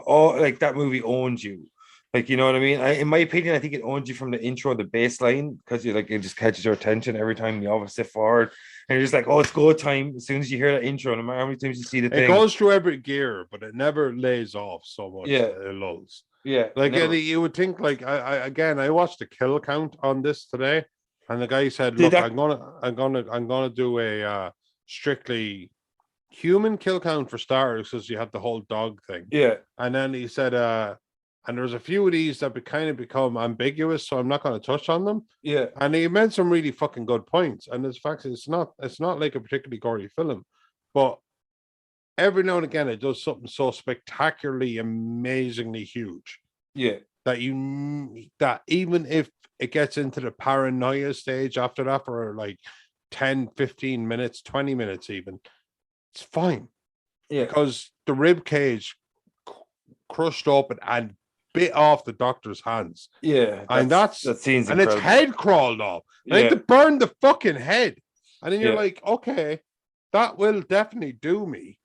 like that movie owns you. Like, you know what I mean? In my opinion, I think it owns you from the intro, the baseline, because you like it just catches your attention every time you always step forward, and you're just like, oh, it's go time. As soon as you hear that intro, no matter how many times you see the thing, it goes through every gear, but it never lays off so much. Yeah, it lulls. Yeah, like you would think. Like I watched the kill count on this today, and the guy said, "Look, I'm gonna do a strictly human kill count for starters, because you have the whole dog thing." Yeah, and then he said, and there's a few of these that kind of become ambiguous, so I'm not going to touch on them. Yeah, and he made some really fucking good points. And the fact it's not like a particularly gory film, but every now and again it does something so spectacularly, amazingly huge. Yeah, that even if it gets into the paranoia stage after that for like 10, 15 minutes, 20 minutes even, it's fine. Yeah. Because the rib cage crushed open and bit off the doctor's hands. Yeah. And that scene's and its incredible. head crawled off. Yeah. Like, to burn the fucking head. And then you're Yeah. like, okay, that will definitely do me.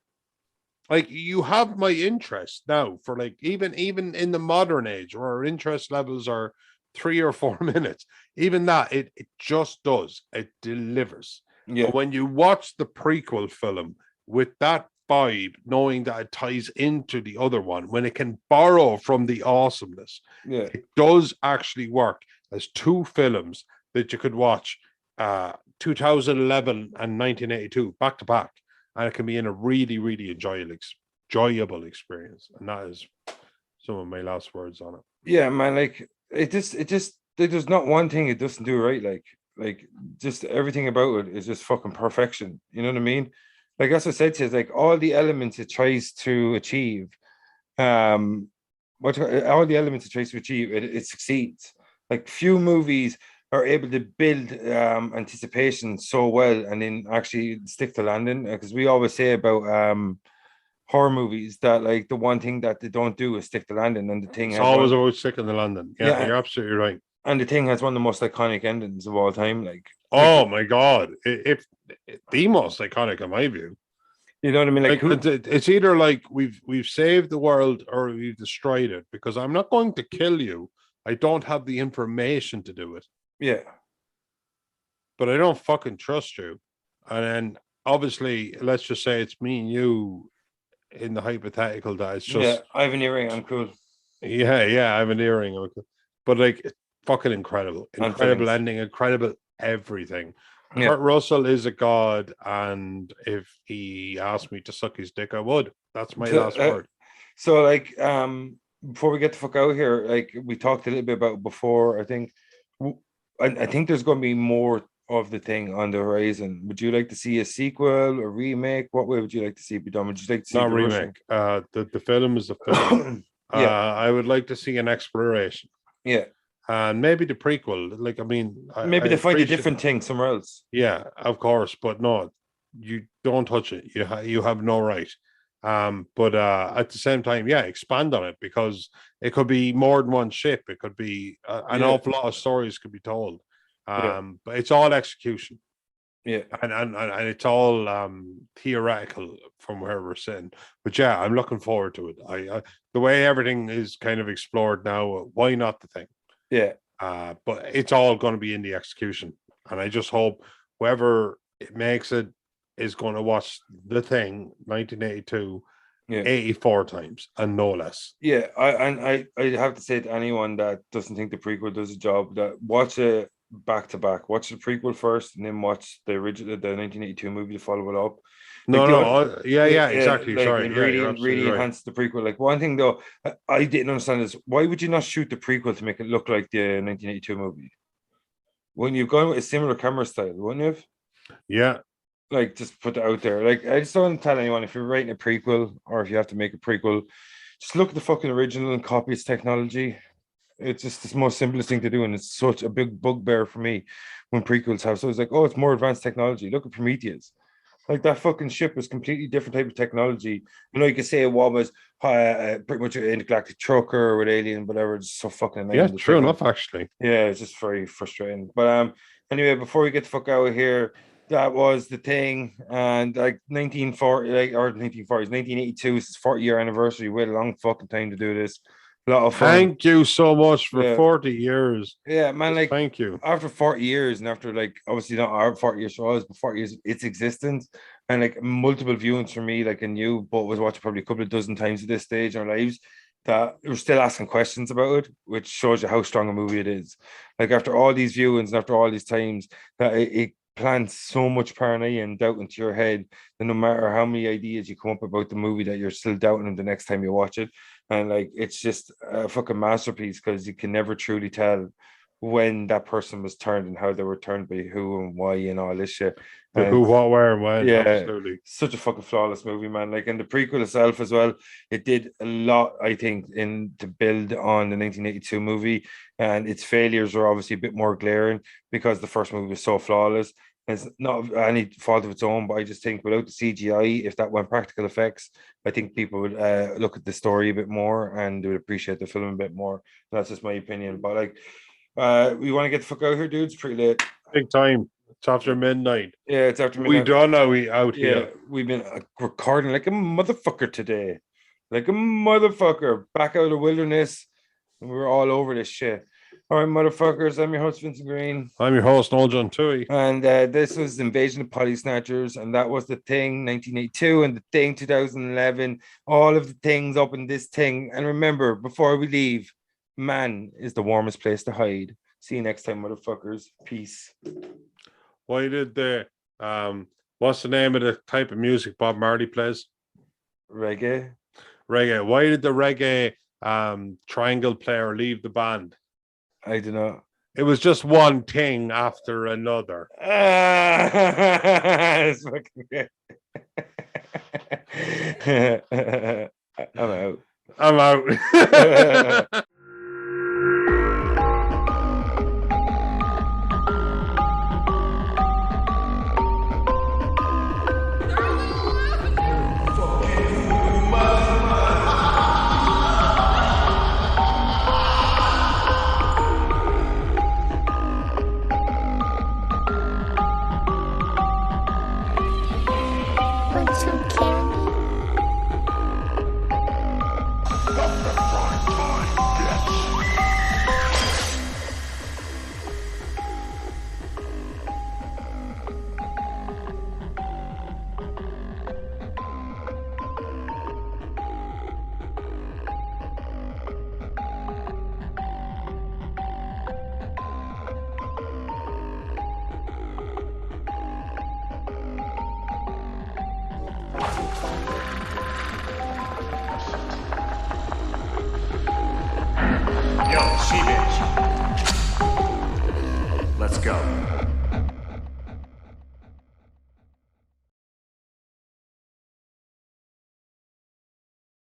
Like, you have my interest now for, like, even in the modern age where our interest levels are 3 or 4 minutes, even that, it just does. It delivers. Yeah. But when you watch the prequel film with that vibe, knowing that it ties into the other one, when it can borrow from the awesomeness, Yeah. it does actually work as two films that you could watch 2011 and 1982 back to back, and it can be in a really, really enjoyable experience. And that is some of my last words on it. Yeah, man, like it just there's not one thing it doesn't do right. Like just everything about it is just fucking perfection. You know what I mean? Like, as I said to you, it's like all the elements it tries to achieve, all the elements it tries to achieve, it succeeds. Like, few movies are able to build anticipation so well and then actually stick to landing. Because we always say about horror movies that, like, the one thing that they don't do is stick to landing, and the thing It's has always one, about sticking to London. Yeah, Yeah. you're absolutely right. and the thing has one of the most iconic endings of all time. Like, Oh my god, if the most iconic in my view. you know what I mean? Like, Like, it's either like we've saved the world or we've destroyed it, because I'm not going to kill you. I don't have the information to do it, yeah, but I don't fucking trust you. And then obviously, let's just say it's me and you in the hypothetical that it's just yeah. I have an earring. I'm cool. yeah, I have an earring. Okay. But like, it's fucking incredible. And Incredible fillings. ending, incredible everything. Yeah. Kurt Russell is a god, and if he asked me to suck his dick, I would. That's my last word. So, like, before we get the fuck out here, like we talked a little bit about before, I think, I think there's going to be more of the thing on the horizon. Would you like to see a sequel, a remake? What way would you like to see it be done? Would you like to see Not the remake. The film is the film. Russian? Yeah, I would like to see an exploration, yeah. and maybe the prequel. Like, I mean, Maybe I they find a appreciate- different thing somewhere else. Yeah, of course, but no, you don't touch it. You have no right. But at the same time, yeah, expand on it, because it could be more than one ship. It could be an Yeah. awful lot of stories could be told. Yeah. But it's all execution, Yeah, and it's all theoretical from where we're sitting. But yeah, I'm looking forward to it. I the way everything is kind of explored now, why not the thing? yeah, But it's all going to be in the execution, and I just hope whoever it makes it is going to watch the thing 1982 yeah. 84 times and no less. Yeah, I have to say to anyone that doesn't think the prequel does a job, that watch it back to back. Watch the prequel first, and then watch the 1982 movie to follow it up. No, Like, no, yeah, exactly. Like, Sorry, it yeah, really, you're absolutely really right. enhanced the prequel. Like, one thing though, I didn't understand is, why would you not shoot the prequel to make it look like the 1982 movie? Wouldn't you've gone with a similar camera style? Wouldn't you have? Yeah, Like, just put it out there. Like, I just don't tell anyone, if you're writing a prequel or if you have to make a prequel, just look at the fucking original and copy its technology. It's just the most simplest thing to do, and it's such a big bugbear for me when prequels have. So it's like, oh, it's more advanced technology. Look at Prometheus. Like, that fucking ship was completely different type of technology. You know, you could say it was pretty much an intergalactic trucker with alien, whatever. It's so fucking annoying. yeah, to true think enough, of. actually. Yeah, it's just very frustrating. But anyway, before we get the fuck out of here, that was the thing. And like 1940, like, or 1940s, 1982 is his 40-year anniversary. We had a long fucking time to do this. A lot of fun. Thank you so much for Yeah. 40 years. Yeah, man, like, Thank you. after 40 years, and after, like, obviously not our 40 years for us, but 40 years its existence, and like multiple viewings for me, like, and you both was watching probably a couple of dozen times at this stage in our lives, that we're still asking questions about it, which shows you how strong a movie it is. Like, after all these viewings and after all these times, that it plants so much paranoia and doubt into your head that no matter how many ideas you come up about the movie, that you're still doubting them the next time you watch it. And like, it's just a fucking masterpiece, because you can never truly tell when that person was turned and how they were turned by who and why and all this shit. The And who, what, where, and when. yeah, Absolutely. such a fucking flawless movie, man. Like, and the prequel itself as well, it did a lot, I think, in to build on the 1982 movie, and its failures are obviously a bit more glaring because the first movie was so flawless. It's not any fault of its own, but I just think without the CGI, if that went practical effects, I think people would look at the story a bit more and they would appreciate the film a bit more. That's just my opinion. But like, we want to get the fuck out here, dude. It's pretty late. Big time. It's after midnight. Yeah, it's after We midnight. done now. We out here. We've been recording like a motherfucker today, like a motherfucker. Back out of the wilderness, and we were all over this shit. All right, motherfuckers. I'm your host Vincent Green. I'm your host Noel John Tui. And this was Invasion of Potty Snatchers, and that was The Thing 1982 and The Thing 2011. All of the things up in this thing. And remember, before we leave, man is the warmest place to hide. See you next time, motherfuckers. Peace. Why did the what's the name of the type of music Bob Marley plays? Reggae. Why did the reggae triangle player leave the band? I don't know. It was just one thing after another. It's fucking good. I'm out. Want some candy? Yo, she